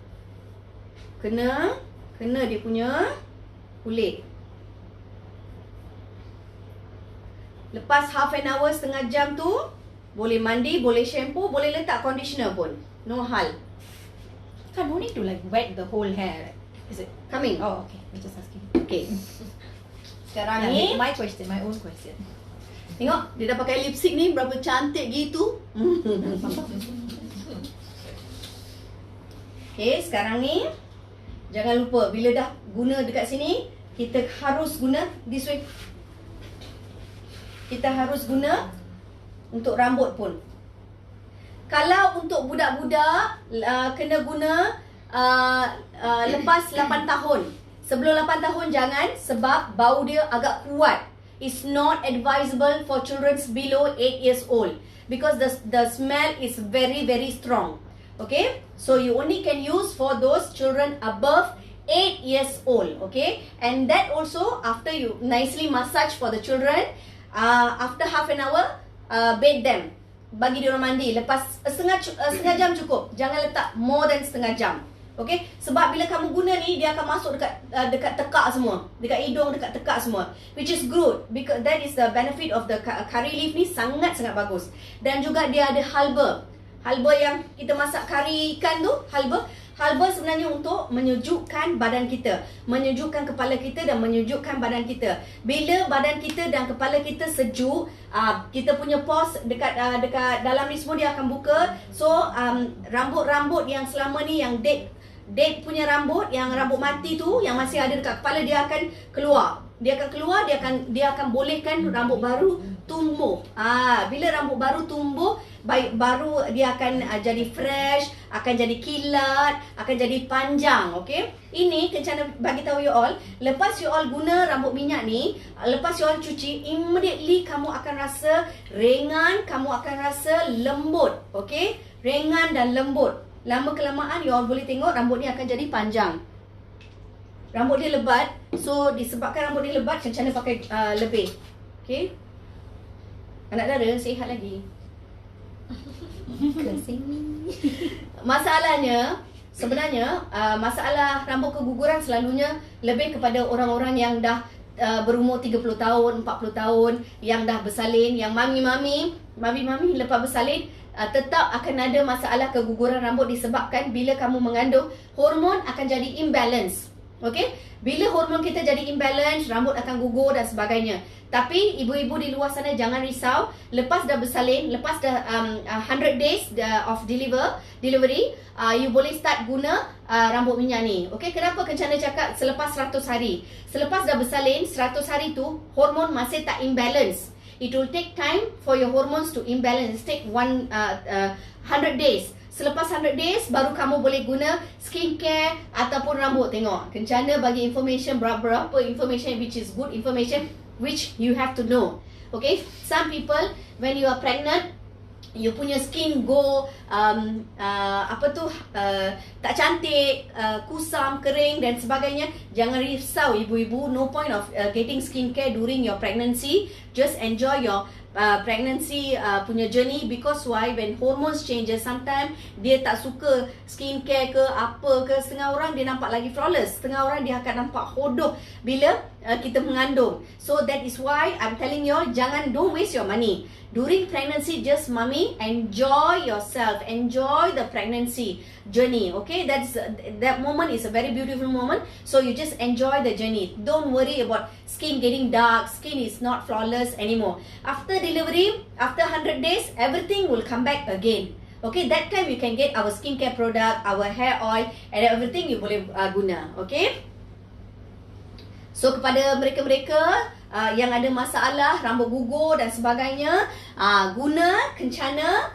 [SPEAKER 2] kena dia punya kulit. Lepas half an hour, setengah jam tu, boleh mandi, boleh shampoo, boleh letak conditioner pun. No hal.
[SPEAKER 3] No need to like wet the whole hair, right? Is it?
[SPEAKER 2] Coming.
[SPEAKER 3] Oh, okay. I'm just asking.
[SPEAKER 2] Okay. Sekarang ni,
[SPEAKER 3] My question, my own question.
[SPEAKER 2] tengok dia dah pakai lipstick ni berapa cantik gitu. Okay, sekarang ni jangan lupa bila dah guna dekat sini, kita harus guna this way. Kita harus guna untuk rambut pun. Kalau untuk budak-budak kena guna lepas 8 tahun. Sebelum 8 tahun jangan, sebab bau dia agak kuat. It's not advisable for children below 8 years old because the smell is very very strong. Okay, so you only can use for those children above 8 years old. Okay, and that also after you nicely massage for the children, after half an hour, bathe them, bagi dia orang mandi. Lepas setengah jam cukup. Jangan letak more than setengah jam. Okay, sebab bila kamu guna ni, dia akan masuk dekat tekak semua, dekat hidung, dekat tekak semua, which is good because that is the benefit of the curry leaf ni, sangat-sangat bagus. Dan juga dia ada halba yang kita masak kari ikan tu. Halba sebenarnya untuk menyejukkan badan kita, menyejukkan kepala kita dan menyejukkan badan kita. Bila badan kita dan kepala kita sejuk, kita punya pores dekat dalam ni semua dia akan buka. So rambut-rambut yang selama ni yang dead punya rambut, yang rambut mati tu, yang masih ada dekat kepala, dia akan keluar. dia akan keluar, dia akan bolehkan rambut baru tumbuh. Bila rambut baru tumbuh, baru dia akan jadi fresh, akan jadi kilat, akan jadi panjang. Okay, ini Kencana bagi tahu you all, lepas you all guna rambut minyak ni, lepas you all cuci, immediately kamu akan rasa ringan, kamu akan rasa lembut. Okay, ringan dan lembut. Lama kelamaan you all boleh tengok rambut ni akan jadi panjang. Rambut dia lebat, so disebabkan rambut dia lebat, Kencana pakai lebih. Okay, anak dara sihat lagi. Masalahnya sebenarnya masalah rambut keguguran selalunya lebih kepada orang-orang yang dah berumur 30 tahun, 40 tahun, yang dah bersalin, yang mami-mami lepas bersalin tetap akan ada masalah keguguran rambut disebabkan bila kamu mengandung, hormon akan jadi imbalance. Okay, bila hormon kita jadi imbalance, rambut akan gugur dan sebagainya. Tapi ibu-ibu di luar sana jangan risau. Lepas dah bersalin, lepas dah 100 days of delivery, you boleh start guna rambut minyak ni. Okay, kenapa Kencana cakap selepas 100 hari? Selepas dah bersalin, 100 hari tu hormon masih tak imbalance. It will take time for your hormones to imbalance. Take 100 days. Selepas 100 days, baru kamu boleh guna skincare ataupun rambut. Tengok, Kencana bagi information, berapa information which is good information, which you have to know. Okay, some people when you are pregnant, you punya skin go tak cantik, kusam, kering dan sebagainya. Jangan risau ibu-ibu, no point of getting skincare during your pregnancy. Just enjoy your pregnancy punya journey, because why, when hormones changes, sometimes dia tak suka skincare ke apa ke. Setengah orang dia nampak lagi flawless, setengah orang dia akan nampak hodoh bila kita mengandung. So that is why I'm telling you all, don't waste your money during pregnancy. Just mommy, enjoy yourself, enjoy the pregnancy journey. Okay, that moment is a very beautiful moment, so you just enjoy the journey. Don't worry about skin getting dark, skin is not flawless anymore. After delivery, after 100 days, everything will come back again. Okay, that time you can get our skincare product, our hair oil and everything you boleh guna. Okay, so kepada mereka-mereka yang ada masalah rambut gugur dan sebagainya, guna Kencana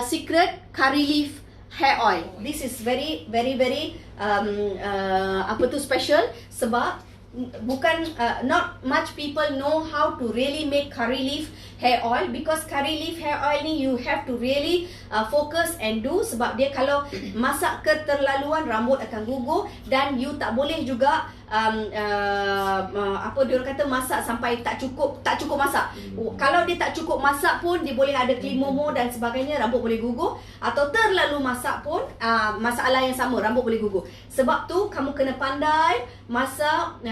[SPEAKER 2] Secret Curry Leaf Hair Oil. This is very special, sebab bukan not much people know how to really make curry leaf hair oil, because curry leaf hair oil ni you have to really focus and do, sebab dia kalau masak keterlaluan rambut akan gugur, dan you tak boleh juga dia orang kata masak sampai tak cukup masak. Kalau dia tak cukup masak pun dia boleh ada klimomo dan sebagainya, rambut boleh gugur, atau terlalu masak pun masalah yang sama, rambut boleh gugur. Sebab tu kamu kena pandai masak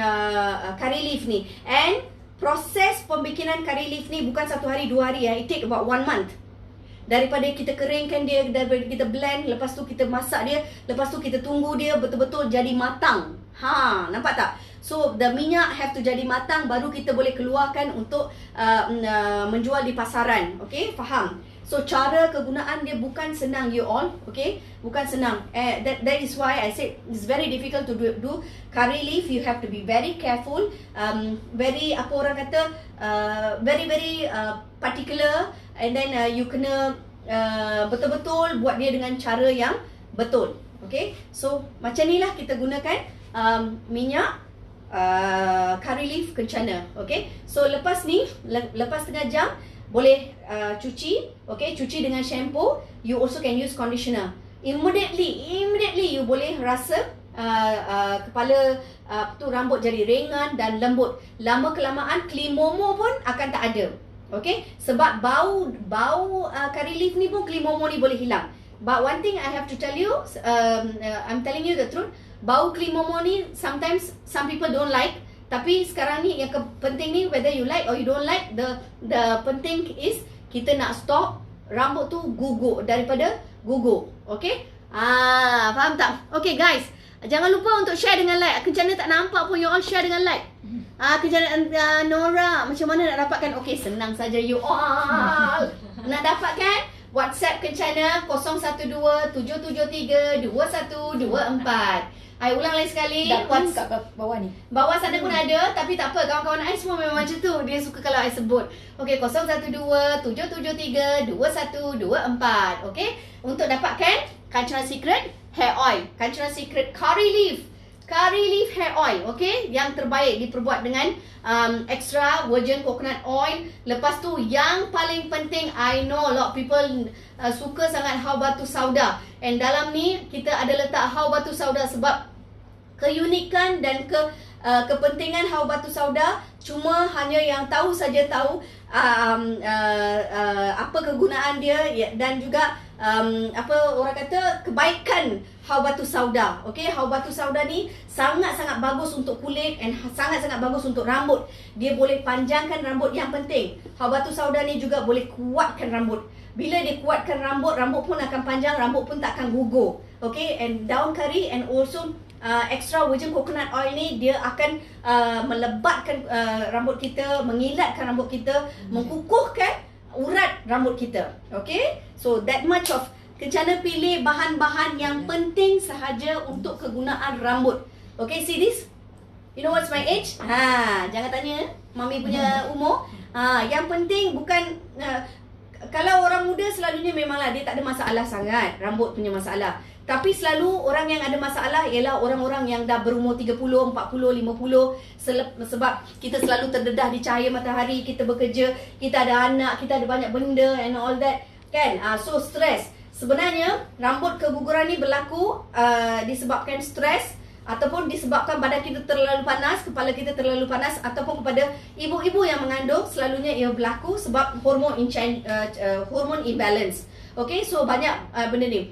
[SPEAKER 2] curry leaf ni. And proses pembikinan curry leaf ni bukan 1 hari 2 hari it take about 1 month. Daripada kita keringkan dia, daripada kita blend, lepas tu kita masak dia, lepas tu kita tunggu dia betul-betul jadi matang. Nampak tak? So the minyak have to jadi matang, baru kita boleh keluarkan untuk menjual di pasaran. Okay, faham? So cara kegunaan dia bukan senang you all. Okay, bukan senang. That is why I said it's very difficult to do curry leaf. You have to be very careful, very very particular, and then you kena betul-betul buat dia dengan cara yang betul. Okay, so macam ni lah kita gunakan minyak curry leaf Kencana. Okay, so lepas ni, lepas setengah jam boleh cuci. Okay, cuci dengan shampoo. You also can use conditioner. Immediately you boleh rasa kepala rambut jadi ringan dan lembut. Lama kelamaan klimomo pun akan tak ada. Okay, sebab bau curry leaf ni pun klimomo ni boleh hilang. But one thing I have to tell you, I'm telling you the truth, bau klimomo ni sometimes some people don't like. Tapi sekarang ni yang penting ni, whether you like or you don't like, the penting is kita nak stop rambut tu gugur, daripada gugur. Okay, faham tak? Okay guys, jangan lupa untuk share dengan like. Kencana tak nampak pun, you all share dengan like. Kencana Nora, macam mana nak dapatkan? Okay, senang saja you all. Nak dapatkan WhatsApp Kencana 012-773-2124. I ulang lagi sekali.
[SPEAKER 3] Dah pun kat bawah ni.
[SPEAKER 2] Bawah sana pun ada, tapi tak apa, kawan-kawan I semua memang macam tu. Dia suka kalau I sebut. Okey, 012-773-2124. Okey, untuk dapatkan Kanchana Secret Hair Oil, Kanchana Secret Curry Leaf Hair Oil, okey, yang terbaik diperbuat dengan extra virgin coconut oil. Lepas tu yang paling penting, I know a lot of people suka sangat haur batu sauda, and dalam ni kita ada letak haur batu sauda sebab keunikan dan kepentingan haur batu sauda cuma hanya yang tahu saja tahu apa kegunaan dia dan juga apa orang kata kebaikan haur batu sauda. Okey, haur batu sauda ni sangat-sangat bagus untuk kulit and sangat-sangat bagus untuk rambut. Dia boleh panjangkan rambut. Yang penting, haur batu sauda ni juga boleh kuatkan rambut. Bila dia kuatkan rambut, rambut pun akan panjang, rambut pun tak akan gugur. Okey, and daun kari and also extra virgin coconut oil ni dia akan melebatkan rambut kita, mengilatkan rambut kita, mengkukuhkan urat rambut kita. Okay, so that much of Kencana pilih bahan-bahan yang penting sahaja untuk kegunaan rambut. Okay, see this? You know what's my age? Jangan tanya mami punya umur. Yang penting bukan kalau orang muda selalunya memanglah dia tak ada masalah sangat, rambut punya masalah. Tapi selalu orang yang ada masalah ialah orang-orang yang dah berumur 30, 40, 50 sebab kita selalu terdedah di cahaya matahari, kita bekerja, kita ada anak, kita ada banyak benda and all that, kan? So stress. Sebenarnya rambut keguguran ni berlaku disebabkan stres ataupun disebabkan badan kita terlalu panas, kepala kita terlalu panas, ataupun kepada ibu-ibu yang mengandung selalunya ia berlaku sebab hormon imbalance. Okay, so banyak benda ni.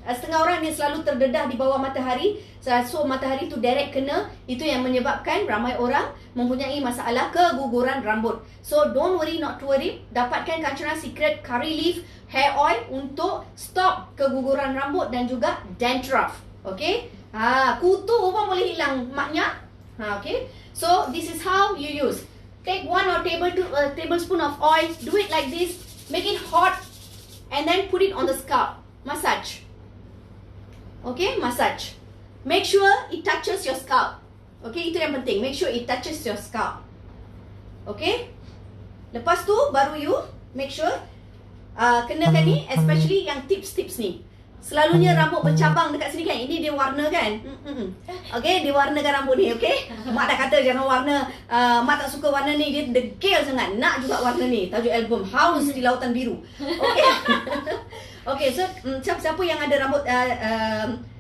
[SPEAKER 2] Setengah orang ni selalu terdedah di bawah matahari, so matahari tu direct kena, itu yang menyebabkan ramai orang mempunyai masalah keguguran rambut. So don't worry, not to worry, dapatkan Kanchana Secret Curry Leaf Hair Oil untuk stop keguguran rambut dan juga dandruff. Okay, kutu pun boleh hilang maknya. Okay, so this is how you use. Take 1 or tablespoon of oil, do it like this, make it hot and then put it on the scalp. Massage. Okay, massage. Make sure it touches your scalp. Okay, itu yang penting. Make sure it touches your scalp. Okay. Lepas tu baru you make sure kenakan ni, especially yang tips-tips ni. Selalunya rambut bercabang dekat sini kan. Ini dia warna kan. Okay, dia warnakan rambut ni. Okay, mak dah kata jangan warna. Mak tak suka warna ni, dia degil sangat. Nak juga warna ni. Tajuk album Haus di Lautan Biru. Okay. Okay, so siapa-siapa yang ada rambut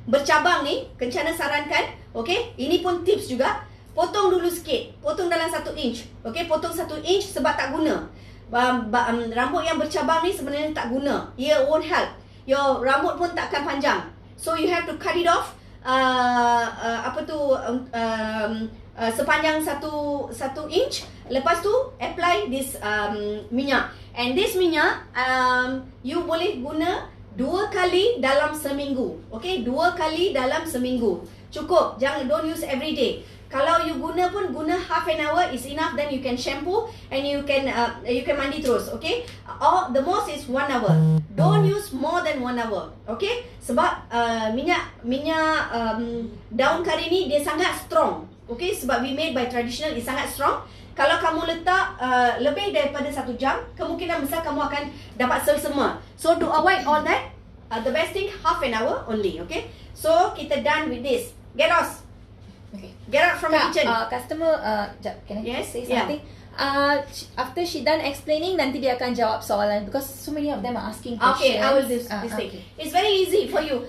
[SPEAKER 2] bercabang ni, Kencana sarankan, okay, ini pun tips juga. Potong dulu sikit, potong dalam 1 inch. Okay, potong 1 inch sebab tak guna. Rambut yang bercabang ni sebenarnya tak guna. Ia won't help. Your rambut pun tak akan panjang. So you have to cut it off sepanjang 1 inch. Lepas tu apply this minyak. And this minyak you boleh guna 2 kali dalam seminggu. Okay, 2 kali dalam seminggu cukup. Jangan, don't use every day. Kalau you guna pun guna half an hour is enough. Then you can shampoo and you can mandi terus. Okay, or the most is 1 hour. Don't use more than 1 hour. Okay, sebab minyak daun kari ni dia sangat strong. Okay, sebab we made by traditional, is sangat strong. Kalau kamu letak lebih daripada 1 jam, kemungkinan besar kamu akan dapat selsema. So to avoid all that, the best thing half an hour only. Okay, so kita done with this. Get out.
[SPEAKER 3] Okay.
[SPEAKER 2] Get out from the kitchen.
[SPEAKER 3] Customer, can I say something? After she done explaining, nanti dia akan jawab soalan because so many of them are asking questions.
[SPEAKER 2] Okay, I will do this thing.
[SPEAKER 3] Okay.
[SPEAKER 2] It's very easy for you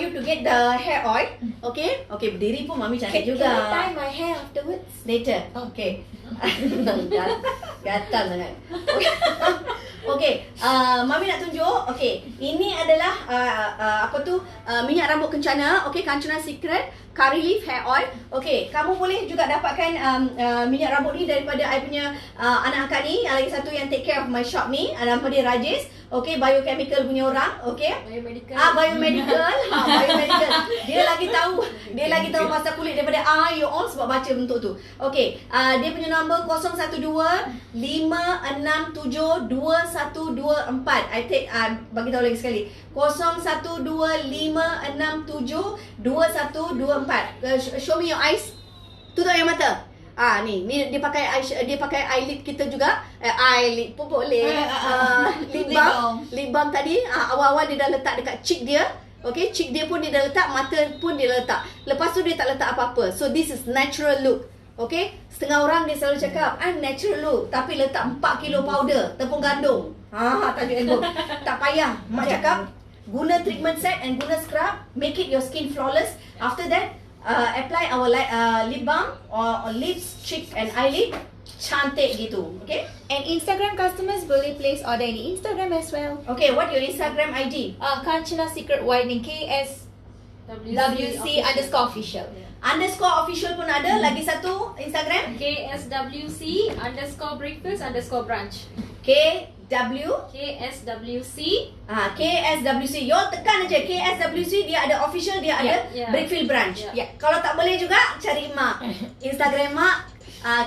[SPEAKER 2] to get the hair oil. Okay, okay, berdiri pun mami cantik juga.
[SPEAKER 3] Can I tie my hair afterwards?
[SPEAKER 2] Later. Okay. Gatal sangat. Okay, mami nak tunjuk. Okay, ini adalah minyak rambut kencana. Okay, Kanchana Secret Curry Leaf Hair Oil. Okay, kamu boleh juga dapatkan minyak rambut ni daripada I punya anak angkat ni. Lagi satu yang take care of my shop ni, nama dia Rajesh. Okay, biochemical punya orang. Okay, biomedical. Biomedical. Biomedical. Dia lagi tahu pasal kulit daripada you all sebab baca bentuk tu. Okay, dia punya nombor 012-567-2124. 0124. I take bagi tahu lagi sekali. 0125672124. Show me your eyes. Tutup yang mata. Ni dia pakai eyelid kita juga. Eyelid pun boleh. Lip balm tadi awal-awal dia dah letak dekat cheek dia. Okay, cheek dia pun dia dah letak, mata pun dia letak. Lepas tu dia tak letak apa-apa. So this is natural look. Okay, setengah orang dia selalu cakap natural look, tapi letak 4 kilo powder, tepung gandum. Tajuk elbow. Tak payah. Mak cakap guna treatment set and guna scrub, make it your skin flawless. After that apply our lip balm or lips, cheek and eyelid. Cantik gitu. Okay.
[SPEAKER 3] And Instagram customers boleh place order in Instagram as well.
[SPEAKER 2] Okay, what your Instagram ID?
[SPEAKER 3] Kanchana Secret Whitening, KSWC_official.
[SPEAKER 2] Underscore official pun ada. Lagi satu Instagram
[SPEAKER 4] KSWC_breakfast_brunch. KSWC.
[SPEAKER 2] KSWC. You tekan aja KSWC, dia ada official, dia ada Brickfield branch. Kalau tak boleh juga cari Mak. Instagram Mak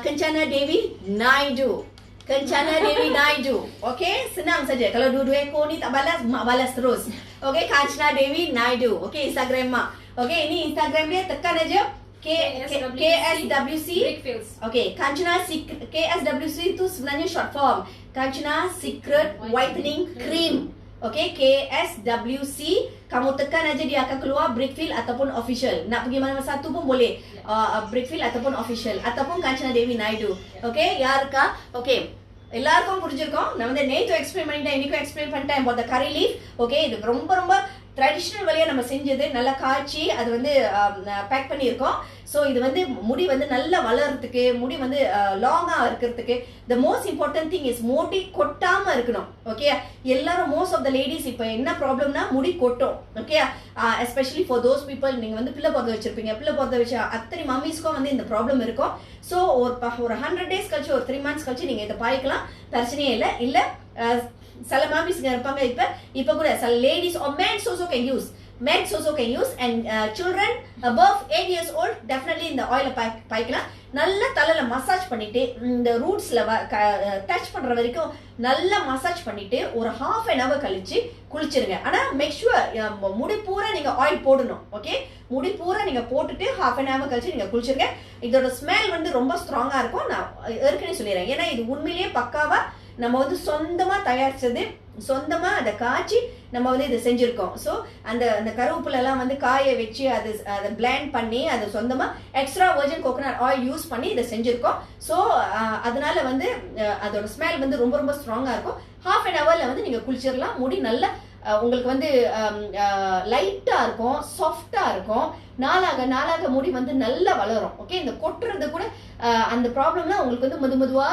[SPEAKER 2] Kanchana Devi Naidu. Kanchana Devi Naidu. Okay, senang saja. Kalau dua-dua ekor ni tak balas, Mak balas terus. Okay, Kanchana Devi Naidu. Okay, Instagram Mak. Okay, ini Instagram dia, tekan aja KSWC
[SPEAKER 4] Brickfields.
[SPEAKER 2] Okay, Kanchana KSWC itu sebenarnya short form. Kanchana Secret Whitening Cream. Okay, KSWC. Kamu tekan aja, dia akan keluar Brickfield ataupun official. Nak pergi mana satu pun boleh. Brickfield ataupun official ataupun Kanchana Devi Naidu. Okay, யாருக்கா? Okay. எல்லாருக்கும் புரிஞ்சிருக்கும். நான் வந்து நேத்து எக்ஸ்பிளைன் பண்ணிட்டேன், இன்னைக்கும் எக்ஸ்பிளைன் பண்ணிட்டேன் about the curry leaf. Okay, இது ரொம்ப ரொம்ப ட்ரெடிஷ்னல் வழியா நம்ம செஞ்சது. நல்லா காய்ச்சி அது வந்து பேக் பண்ணியிருக்கோம். ஸோ இது வந்து முடி வந்து நல்லா வளர்றதுக்கு, முடி வந்து லாங்காக இருக்கிறதுக்கு the most important thing is முடி கொட்டாமல் இருக்கணும். ஓகே, எல்லாரும் மோஸ்ட் ஆஃப் த லேடிஸ் இப்போ என்ன ப்ராப்ளம்னா முடி கொட்டும். Okay, especially for those people, நீங்கள் வந்து பிள்ளை பிறந்த வச்சிருப்பீங்க, பிள்ளை பிறந்த வச்ச அத்தனை மம்மிஸ்க்கும் வந்து இந்த ப்ராப்ளம் இருக்கும். ஸோ ஒரு 100 days கழிச்சு, ஒரு 3 months கழிச்சு நீங்கள் இதை பாய்க்கலாம், பிரச்சனையே இல்லை. சில மாமிஸ்ங்க இருப்பாங்க இப்போ கூட சில ladies or men also can use. Men also can use and children above 8 years old definitely இந்த ஆயிலை பாய்க்கலாம். நல்லா தலையில மசாஜ் பண்ணிட்டு இந்த ரூட்ஸ்ல டச் பண்ற வரைக்கும் நல்லா மசாஜ் பண்ணிட்டு ஒரு half an hour கழிச்சு குளிச்சிருங்க. ஆனா மேக் ஷூர் முடி பூரா நீங்க ஆயில் போடணும். ஓகே, முடி பூரா நீங்க போட்டுட்டு half an hour கழிச்சு நீங்க குளிச்சிருங்க. இதோட ஸ்மெல் வந்து ரொம்ப ஸ்ட்ராங்கா இருக்கும். நான் ஏற்கனவே சொல்லிடுறேன், ஏன்னா இது உண்மையிலேயே பக்காவா நம்ம வந்து சொந்தமா தயாரிச்சது, சொந்தமா அதை காய்ச்சி நம்ம வந்து இதை செஞ்சிருக்கோம். ஸோ அந்த கருவேப்பிலெல்லாம் வந்து காய வச்சு அதை பிளெண்ட் பண்ணி அதை சொந்தமா extra virgin coconut oil use பண்ணி இதை செஞ்சிருக்கோம். ஸோ அதனால வந்து அதோட ஸ்மெல் வந்து ரொம்ப ரொம்ப ஸ்ட்ராங்கா இருக்கும். half an hourல வந்து நீங்க குளிச்சிடலாம். முடி நல்லா உங்களுக்கு வந்து லைட்டா இருக்கும், சாஃப்டா இருக்கும். நாளாக முடி வந்து நல்லா வளரும். ஓகே, இந்த கொட்டுறது கூட அந்த ப்ராப்ளம்லாம் உங்களுக்கு வந்து மெதுவா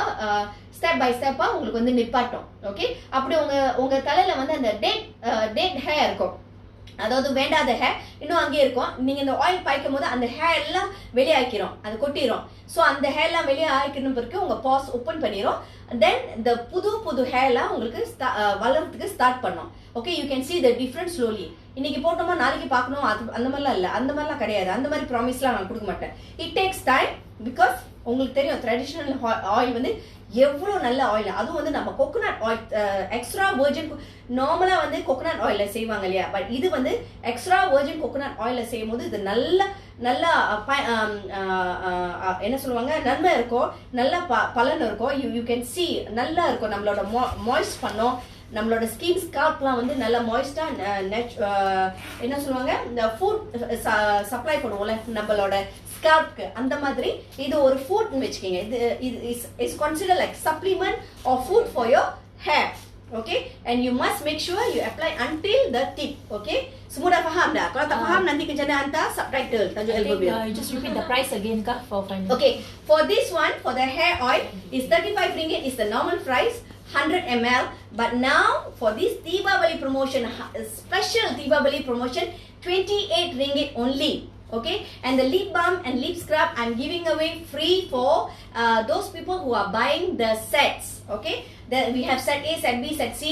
[SPEAKER 2] ஸ்டெப் பை ஸ்டெப்பா உங்களுக்கு வந்து நிப்பாட்டும். ஓகே, அப்படி உங்க தலையில வந்து அந்த டெட் ஹேர் இருக்கும், அதாவது வேண்டாத ஹேர் இன்னும் அங்கேயே இருக்கும். நீங்க இந்த ஆயில் பாய்க்கும் போது அந்த ஹேர் எல்லாம் வெளியாக்கிறோம், அது கொட்டிடும். ஸோ அந்த ஹேர் எல்லாம் வெளியே ஆக்கிடும் பிறகு உங்க பாஸ் ஓப்பன் பண்ணிடும். தென் இந்த புது ஹேர் எல்லாம் உங்களுக்கு வளர்றதுக்கு ஸ்டார்ட் பண்ணும். Okay, you can see the difference slowly. இன்னைக்கு போட்டோமா நாளைக்கு பார்க்கணும், அது அந்த மாதிரிலாம் இல்லை, அந்த மாதிரிலாம் கிடையாது. அந்த மாதிரி ப்ராமிஸ்லாம் நான் கொடுக்க மாட்டேன். இட் டேக்ஸ் டைம், பிகாஸ் உங்களுக்கு தெரியும் ட்ரெடிஷ்னல் ஆயில் வந்து எவ்வளோ நல்ல ஆயில். அதுவும் வந்து நம்ம கோகோனட் ஆயில், எக்ஸ்ட்ரா வர்ஜின், நார்மலாக வந்து கோகோனட் ஆயிலில் செய்வாங்க இல்லையா, பட் இது வந்து எக்ஸ்ட்ரா வர்ஜின் கோகோனட் ஆயிலில் செய்யும் போது இது நல்லா என்ன சொல்லுவாங்க, நன்மை இருக்கும், நல்ல பலன் இருக்கும். யூ கேன் see நல்லா இருக்கும். நம்மளோட மாய்ஸ்ட் பண்ணோம், நம்மளோட ஸ்கின் ஸ்கால்ப்லாம் வந்து நல்லா மாய்ஸ்டா என்ன சொல்லுவாங்க, இந்த ஃபுட் சப்ளை பண்ணுவோம்ல நம்மளோட ஸ்கால்ப்க்கு, அந்த மாதிரி இது ஒரு ஃபுட்னு வச்சுக்கோங்க. இது is consider like supplement or food for your hair. Okay, and you must make sure you apply until the tip. Okay, semua dah faham dah? Kalau tak faham nanti Kanchana hantar subtitle tajuk elbow bill.
[SPEAKER 3] You just repeat the price again kah for finding.
[SPEAKER 2] Okay, for this one, for the hair oil is 35 ringgit is the normal price, 100 ml. But now for this Deepavali promotion, special Deepavali promotion, 28 ringgit only. Okay, and the lip balm and lip scrub I'm giving away free for those people who are buying the sets. Okay, then we have set A, set B, set C,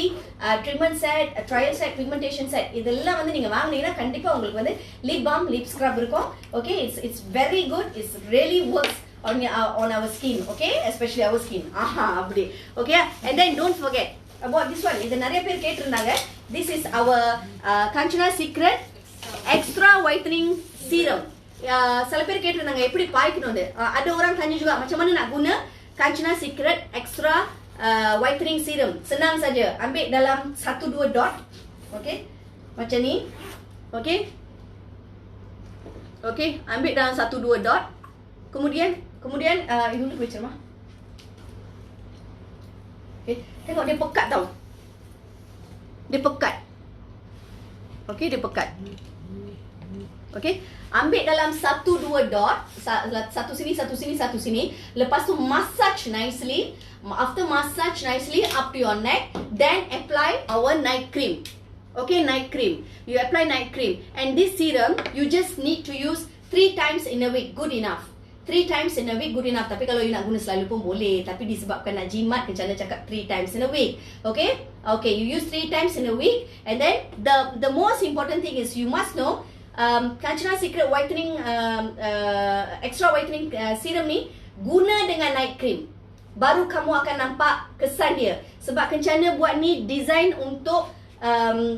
[SPEAKER 2] treatment set, trial set, pigmentation set. இதெல்லாம் வந்து நீங்க வாங்குனீங்கன்னா கண்டிப்பா உங்களுக்கு வந்து lip balm, lip scrub இருக்கும். Okay, it's very good, it's really works on our skin. Okay, especially our skin. Aha, அப்படி. Okay, and then don't forget about this one. இது நிறைய பேர் கேட்டிருந்தாங்க. This is our Kanchana Secret Extra Whitening Serum. சில பேர் கேட்டிருந்தாங்க எப்படி பாய்க்கணும். ada orang tanya juga macam mana nak guna Kanchana Secret Extra Whitening Serum. Senang saja. Ambil dalam 1-2 dot. Okey. Macam ni. Okey. Okey, ambil dalam 1-2 dot. Kemudian ibu boleh cermah. Okey, tengok dia pekat tau. Dia pekat. Okey, dia pekat. Okey, ambil dalam 1-2 dot, satu sini, satu sini, satu sini. Lepas tu massage nicely. After massage nicely up to your neck, then apply our night cream. Okay, night cream. You apply night cream. And this serum, you just need to use 3 times in a week. Good enough. 3 times in a week, good enough. Tapi kalau you nak guna selalu pun boleh. Tapi disebabkan nak jimat, Kencana cakap 3 times in a week. Okay? Okay, you use 3 times in a week. And then, the most important thing is, you must know, Kanchana Secret Whitening, Extra Whitening Serum ni, guna dengan night cream. Baru kamu akan nampak kesan dia. Sebab Kencana buat ni design untuk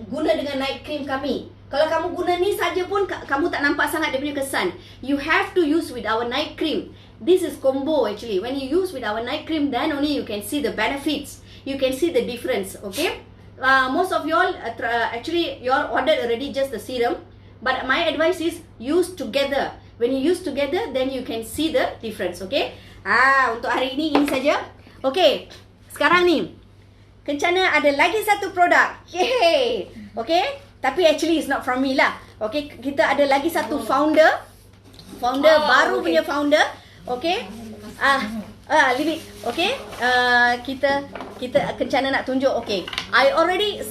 [SPEAKER 2] guna dengan night cream kami. Kalau kamu guna ni saja pun kamu tak nampak sangat dia punya kesan. You have to use with our night cream. This is combo actually. When you use with our night cream, then only you can see the benefits. You can see the difference. Okay. Most of y'all actually y'all ordered already just the serum. But my advice is use together. When you use together, then you can see the difference. Okay. Untuk hari ini saja. Okay. Sekarang ni Kencana ada lagi satu produk. Yay! Okay. Tapi actually it's not from me lah. Okay. Kita ada lagi satu founder. Baru punya founder. Okay. Leave it. Okay. Kita Kencana nak tunjuk. Okay. I already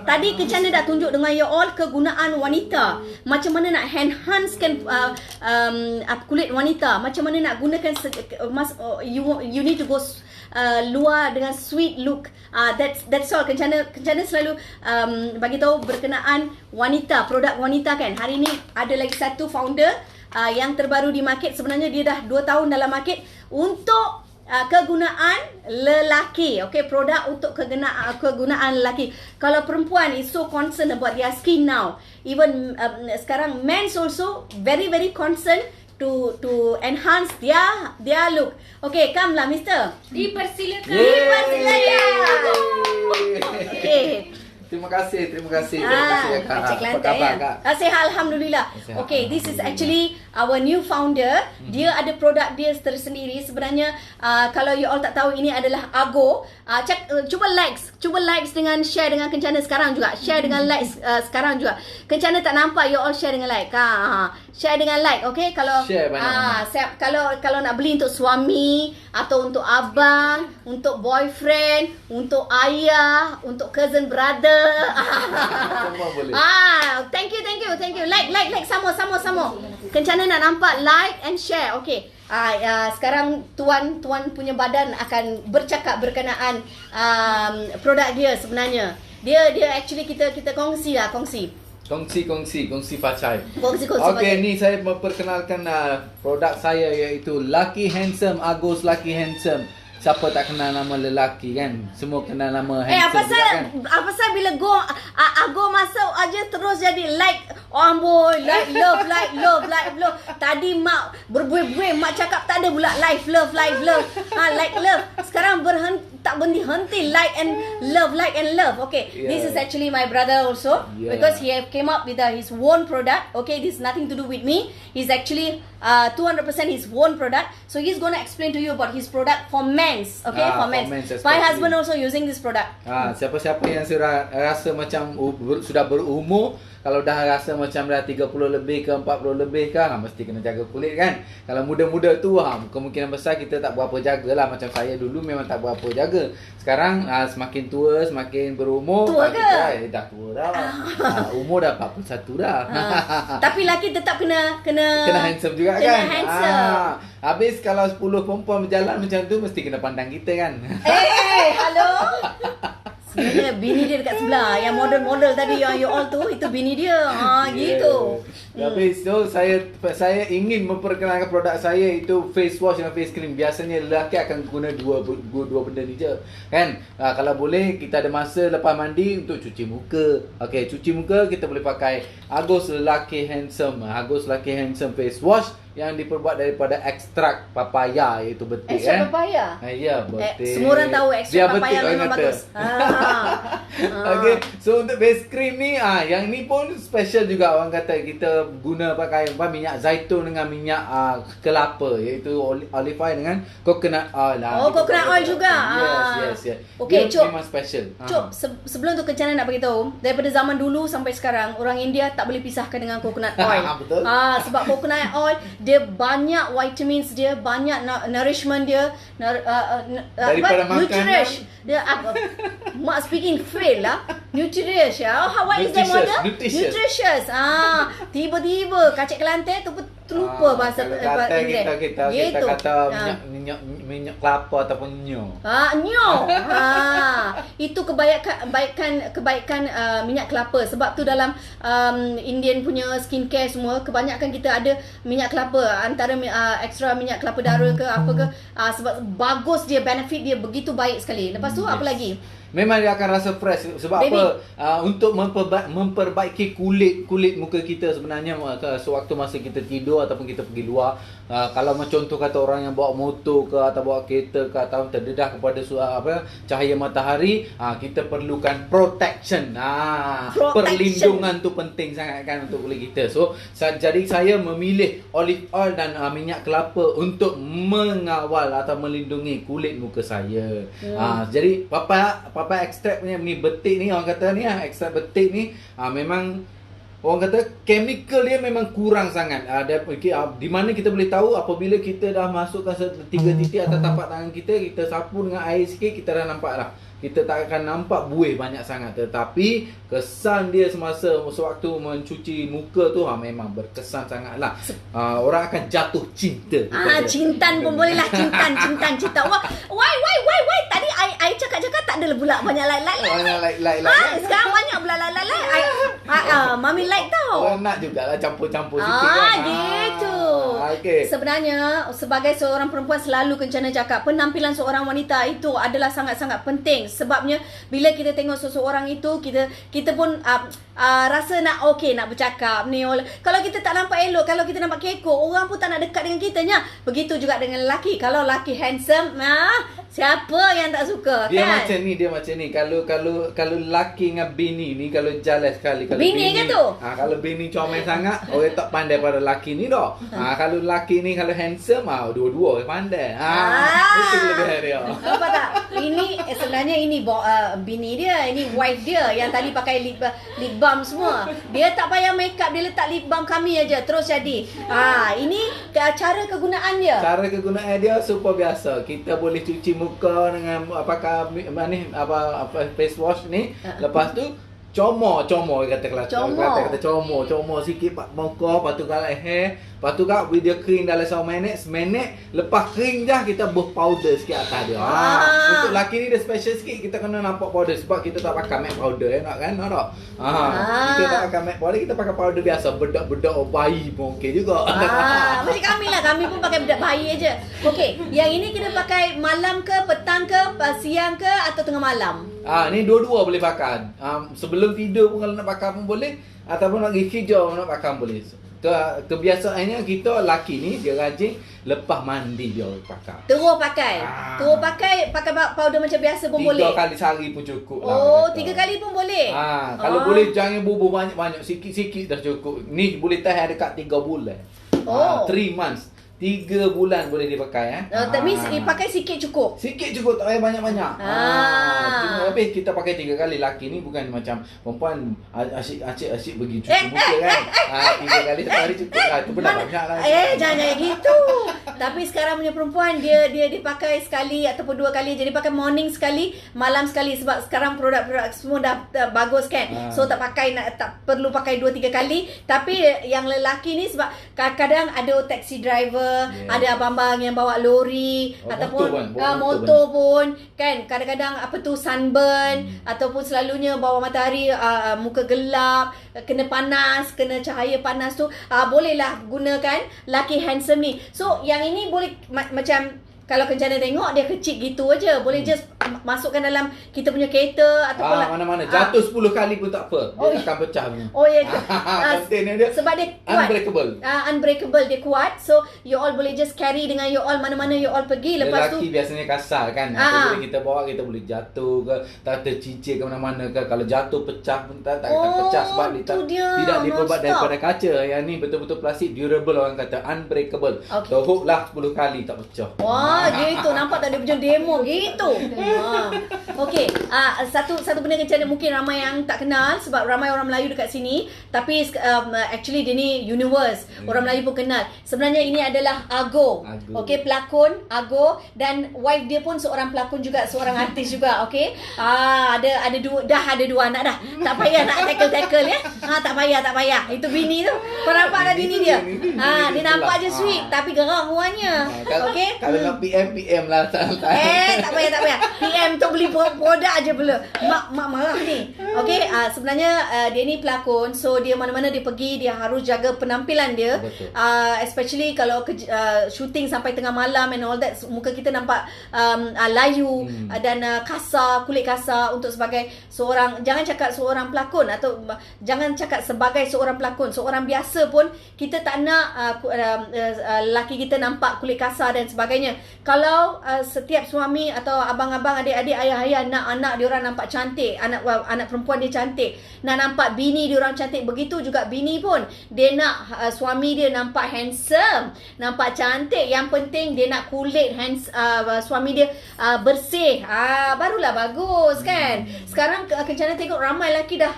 [SPEAKER 2] tadi Kencana dah tunjuk dengan you all kegunaan wanita. Macam mana nak enhancekan kulit wanita. Macam mana nak gunakan you need to go luar dengan sweet look. That's all. Kencana selalu bagi tahu berkenaan wanita, produk wanita kan. Hari ni ada lagi satu founder yang terbaru di market. Sebenarnya dia dah 2 tahun dalam market untuk kegunaan lelaki. Okay, produk untuk kegunaan lelaki. Kalau perempuan is so concerned about their skin now. Even sekarang men's also very very concerned to enhance their look. Okay, come lah mister.
[SPEAKER 4] Dipersilakan.
[SPEAKER 2] Okay.
[SPEAKER 1] Terima kasih Kak.
[SPEAKER 2] Cik
[SPEAKER 1] Apa khabar Kak?
[SPEAKER 2] Sihat Alhamdulillah. Okay, this is actually our new founder. Dia ada produk dia tersendiri. Sebenarnya kalau you all tak tahu, ini adalah Ago. Cuba likes dengan share dengan Kencana sekarang juga. Share dengan likes sekarang juga. Kencana tak nampak, you all share dengan like. Share dengan like, okay? Kalau
[SPEAKER 1] share banyak.
[SPEAKER 2] Kalau nak beli untuk suami atau untuk abang, untuk boyfriend, untuk ayah, untuk cousin brother.
[SPEAKER 1] Semua boleh.
[SPEAKER 2] Thank you. Like sama. Kencana nak nampak like and share. Okay. Sekarang tuan punya badan akan bercakap berkenaan produk dia sebenarnya. Dia actually kita kongsi.
[SPEAKER 1] Kongsi Facai.
[SPEAKER 2] Okey,
[SPEAKER 1] ni saya memperkenalkan produk saya iaitu Lucky Handsome, Agos Lucky Handsome. Siapa tak kenal nama lelaki kan? Semua kenal nama handsome juga kan?
[SPEAKER 2] Apa pasal bila Ago masuk aja terus jadi like amboi, like love. Tadi mak berbuih-buih, mak cakap tak ada pula like love. Like love. Sekarang tak berhenti like and love. Okay, This is actually my brother also, because he have came up with his own product. Okay, this is nothing to do with me. He's actually 200% his own product. So he's gonna explain to you about his product for men's. Okay, for men's. My husband also using this product.
[SPEAKER 1] Siapa-siapa yang rasa macam sudah berumur, kalau dah rasa macam dah 30 lebih ke 40 lebih ke, mesti kena jaga kulit kan. Kalau muda-muda tu kemungkinan besar kita tak berapa jagalah. Macam saya dulu memang tak berapa jaga. Sekarang semakin tua, semakin berumur,
[SPEAKER 2] tua ke?
[SPEAKER 1] Dah tua dah. Umur dah 41 dah.
[SPEAKER 2] Tapi lelaki tetap kena
[SPEAKER 1] handsome juga kan.
[SPEAKER 2] Kena handsome.
[SPEAKER 1] Habis kalau 10 perempuan berjalan macam tu, mesti kena pandang kita kan.
[SPEAKER 2] Hello. Sebenarnya bini dia dekat sebelah. Yang model-model tadi yang you all tu, itu bini dia. Gitu.
[SPEAKER 1] Tapi so saya ingin memperkenalkan produk saya itu face wash dan face cream. Biasanya lelaki akan guna dua benda ni je. Kan? Kalau boleh kita ada masa lepas mandi untuk cuci muka. Okey, cuci muka kita boleh pakai Agus Lelaki Handsome. Agus Lelaki Handsome face wash yang diperbuat daripada ekstrak papaya, iaitu betik.
[SPEAKER 2] Ekstrak papaya?
[SPEAKER 1] Ya, betik.
[SPEAKER 2] Semua orang tahu ekstrak papaya memang
[SPEAKER 1] kata.
[SPEAKER 2] bagus.
[SPEAKER 1] Okay, so untuk face cream ni, yang ni pun special juga orang kata. Kita guna pakai minyak zaitun dengan minyak kelapa, iaitu olive oil dengan coconut oil.
[SPEAKER 2] Oh, coconut oil juga.
[SPEAKER 1] Yes.
[SPEAKER 2] Okay,
[SPEAKER 1] dia
[SPEAKER 2] Cuk.
[SPEAKER 1] memang special.
[SPEAKER 2] Cuk, sebelum tu Kencana nak beritahu, daripada zaman dulu sampai sekarang, orang India tak boleh pisahkan dengan coconut oil.
[SPEAKER 1] Betul.
[SPEAKER 2] Sebab coconut oil, dia banyak vitamins dia, banyak nourishment dia,
[SPEAKER 1] Daripada
[SPEAKER 2] nutritious. Dia mak speaking fail lah. Nutritious. What is that model? Nutritious. Tiba-tiba kacik Kelantan tu pun terlupa bahasa Inggeris.
[SPEAKER 1] Kita kata minyak kelapa ataupun nyo.
[SPEAKER 2] Nyo. Itu kebaikan minyak kelapa. Sebab tu dalam Indian punya skincare semua, kebanyakan kita ada minyak kelapa, antara extra minyak kelapa dara ke apa ke, sebab bagus dia, benefit dia begitu baik sekali. Lepas tu apa lagi?
[SPEAKER 1] Memang dia akan rasa fresh. Sebab
[SPEAKER 2] Baby.
[SPEAKER 1] apa? Untuk memperbaiki kulit muka kita sebenarnya sewaktu masa kita tidur ataupun kita pergi luar. Kalau macam contoh kata orang yang bawa motor ke atau bawa kereta ke atau terdedah kepada cahaya matahari, kita perlukan protection. Perlindungan tu penting sangat kan untuk kulit kita. So jadi saya memilih olive oil dan minyak kelapa untuk mengawal atau melindungi kulit muka saya. Jadi papa ekstrak punya ni betik ni, orang kata ni ekstrak betik ni memang orang kata chemical dia memang kurang sangat. Di mana kita boleh tahu apabila kita dah masukkan 3 titik atas tapak tangan kita sapu dengan air sikit, kita dah nampak lah. Kita tak akan nampak buih banyak sangat. Tetapi kesan dia sewaktu mencuci muka tu memang berkesan sangat lah. Orang akan jatuh cinta.
[SPEAKER 2] Cintan pun boleh lah. Cintan. Why? Tadi I cakap tak ada pula banyak like. Sekarang banyak pula like. Mami like tau.
[SPEAKER 1] Orang nak jugalah campur-campur sikit kan.
[SPEAKER 2] Gitu.
[SPEAKER 1] Okay.
[SPEAKER 2] Sebenarnya sebagai seorang perempuan, selalu Kencana cakap penampilan seorang wanita itu adalah sangat-sangat penting. Sebabnya bila kita tengok seseorang itu, kita pun rasa nak bercakap ni. Kalau kita tak nampak elok, kalau kita nampak kekok, orang pun tak nak dekat dengan kita nya. Begitu juga dengan lelaki. Kalau lelaki handsome, siapa yang tak suka?
[SPEAKER 1] Dia
[SPEAKER 2] kan?
[SPEAKER 1] macam ni. Kalau lelaki dengan bini ni, kalau jalan sekali, kalau
[SPEAKER 2] Bini ke tu?
[SPEAKER 1] Kalau bini comel sangat, orang tak pandai pada lelaki ni dah. Kalau lelaki ni kalau handsome, dua-dua pandai. Itu kelebihan dia.
[SPEAKER 2] Apa tak? Ini sebenarnya ini bini dia, ini wife dia yang tadi pakai lip balm semua. Dia tak payah make up, dia letak lip balm kami aja terus jadi. Ini cara kegunaan dia.
[SPEAKER 1] Cara kegunaan dia super biasa. Kita boleh cuci muka dengan pakai face wash ni. Lepas tu comor kata Kelantan kata comor sikit muka, lepas tu kalau hair, lepas tu video kering dalam 1 minit, lepas kering dah kita buh powder sikit atas dia. Untuk lelaki ni dia special sikit, kita kena nampak powder sebab kita tak pakai MAC powder nak kan, tak? Kita tak pakai MAC powder, kita pakai powder biasa, bedak-bedak bayi pun okey juga.
[SPEAKER 2] Macam kami lah, kami pun pakai bedak bayi aja. Okey, yang ini kita pakai malam ke, petang ke, siang ke atau tengah malam?
[SPEAKER 1] Ni dua-dua boleh pakai. Sebelum tidur pun kalau nak pakai pun boleh, ataupun nak pergi kerja pun nak pakai pun boleh. Kebiasaannya kita lelaki ni dia rajin lepas mandi dia pakai.
[SPEAKER 2] Terus pakai powder macam biasa pun
[SPEAKER 1] 3
[SPEAKER 2] boleh.
[SPEAKER 1] 3 kali sehari pun cukup lah.
[SPEAKER 2] 3 kali pun boleh.
[SPEAKER 1] Kalau boleh jangan bubuh banyak-banyak, sikit-sikit dah cukup. Ni boleh tahan dekat 3 bulan. 3 months. 3 bulan boleh dipakai.
[SPEAKER 2] That means pakai sikit cukup.
[SPEAKER 1] Sikit cukup, tak payah banyak-banyak. Habis kita pakai 3 kali. Laki ni bukan macam perempuan asyik pergi cuci muka kan. 3 kali sehari cukup lah. Itu pun dah banyak lah.
[SPEAKER 2] Jangan gitu. Tapi sekarang punya perempuan dia pakai sekali ataupun 2 kali. Jadi pakai morning sekali, malam sekali. Sebab sekarang produk-produk semua dah bagus kan. So tak perlu pakai 2-3 kali. Tapi yang lelaki ni sebab kadang-kadang ada taxi driver apa,
[SPEAKER 1] Yeah.
[SPEAKER 2] ada abang-abang yang bawa lori ataupun motor pun kan, kadang-kadang apa tu sunburn ataupun selalunya bawah matahari, muka gelap, kena panas, kena cahaya panas tu, bolehlah gunakan Lucky Handsome ni. So yang ini boleh macam kalau kencana tengok dia kecil gitu aja, boleh just masukkan dalam kita punya kereta ataupun
[SPEAKER 1] mana-mana jatuh 10 kali pun tak apa. Dia akan pecah punya.
[SPEAKER 2] Oh ya.
[SPEAKER 1] Container dia
[SPEAKER 2] Sebab dia kuat. Unbreakable, dia kuat. So you all boleh just carry dengan you all mana-mana you all pergi. Lepas
[SPEAKER 1] lelaki
[SPEAKER 2] tu
[SPEAKER 1] biasanya kasar kan. Apabila kita bawa, kita boleh jatuh ke, tak tercicir ke mana-mana ke. Kalau jatuh pecah pun tak pecah sebab dia tidak diperbuat daripada kaca. Yang ni betul-betul plastik, durable, orang kata unbreakable.
[SPEAKER 2] Okay.
[SPEAKER 1] Terhook lah 10 kali tak pecah.
[SPEAKER 2] Wah, gitu. Nampak tak dia macam demo gitu. Okey, satu benda kencana mungkin ramai yang tak kenal sebab ramai orang Melayu dekat sini, tapi actually dia ni universe. Orang Melayu pun kenal. Sebenarnya ini adalah Ago. Okey, pelakon Ago, dan wife dia pun seorang pelakon juga, seorang artis juga. Okey. Ada dua anak dah. Tak payah nak tackle ya. Tak payah. Itu bini tu. Kau nampak dah bini dia? Dia nampak je sweet tapi gerak muanya. Okey.
[SPEAKER 1] Kalau nak PM lah.
[SPEAKER 2] Tak payah. PM tu beli produk aje pula. Mak marah ni. Okey, sebenarnya dia ni pelakon. So dia mana-mana dia pergi, dia harus jaga penampilan dia. Especially kalau shooting sampai tengah malam and all that, muka kita nampak layu dan kasar, kulit kasar. Untuk sebagai seorang, jangan cakap seorang pelakon atau jangan cakap sebagai seorang pelakon, seorang biasa pun kita tak nak lelaki kita nampak kulit kasar dan sebagainya. Kalau setiap suami atau abang-abang, adik-adik, ayah-ayah nak anak dia orang nampak cantik, anak perempuan dia cantik, nak nampak bini dia orang cantik, begitu juga bini pun dia nak suami dia nampak handsome, nampak cantik. Yang penting dia nak kulit suami dia bersih, barulah bagus kan. Sekarang kencana tengok ramai lelaki dah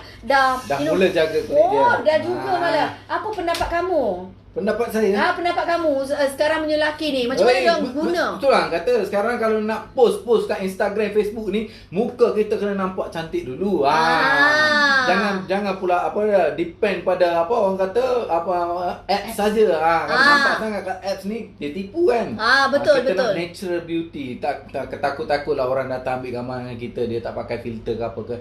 [SPEAKER 1] mula jaga kulit dia.
[SPEAKER 2] Dah juga malah. Apa pendapat kamu?
[SPEAKER 1] Pendapat saya.
[SPEAKER 2] Pendapat kamu sekarang punya lelaki ni macam mana dia guna?
[SPEAKER 1] Betul lah kata sekarang kalau nak post kat Instagram, Facebook ni, muka kita kena nampak cantik dulu. Jangan pula depend pada orang kata apps saja. Kalau nampak sangat kat apps ni dia tipu kan.
[SPEAKER 2] Betul.
[SPEAKER 1] Kita nak natural beauty. Tak takut-takutlah orang datang ambil gambar dengan kita, dia tak pakai filter ke apa ke.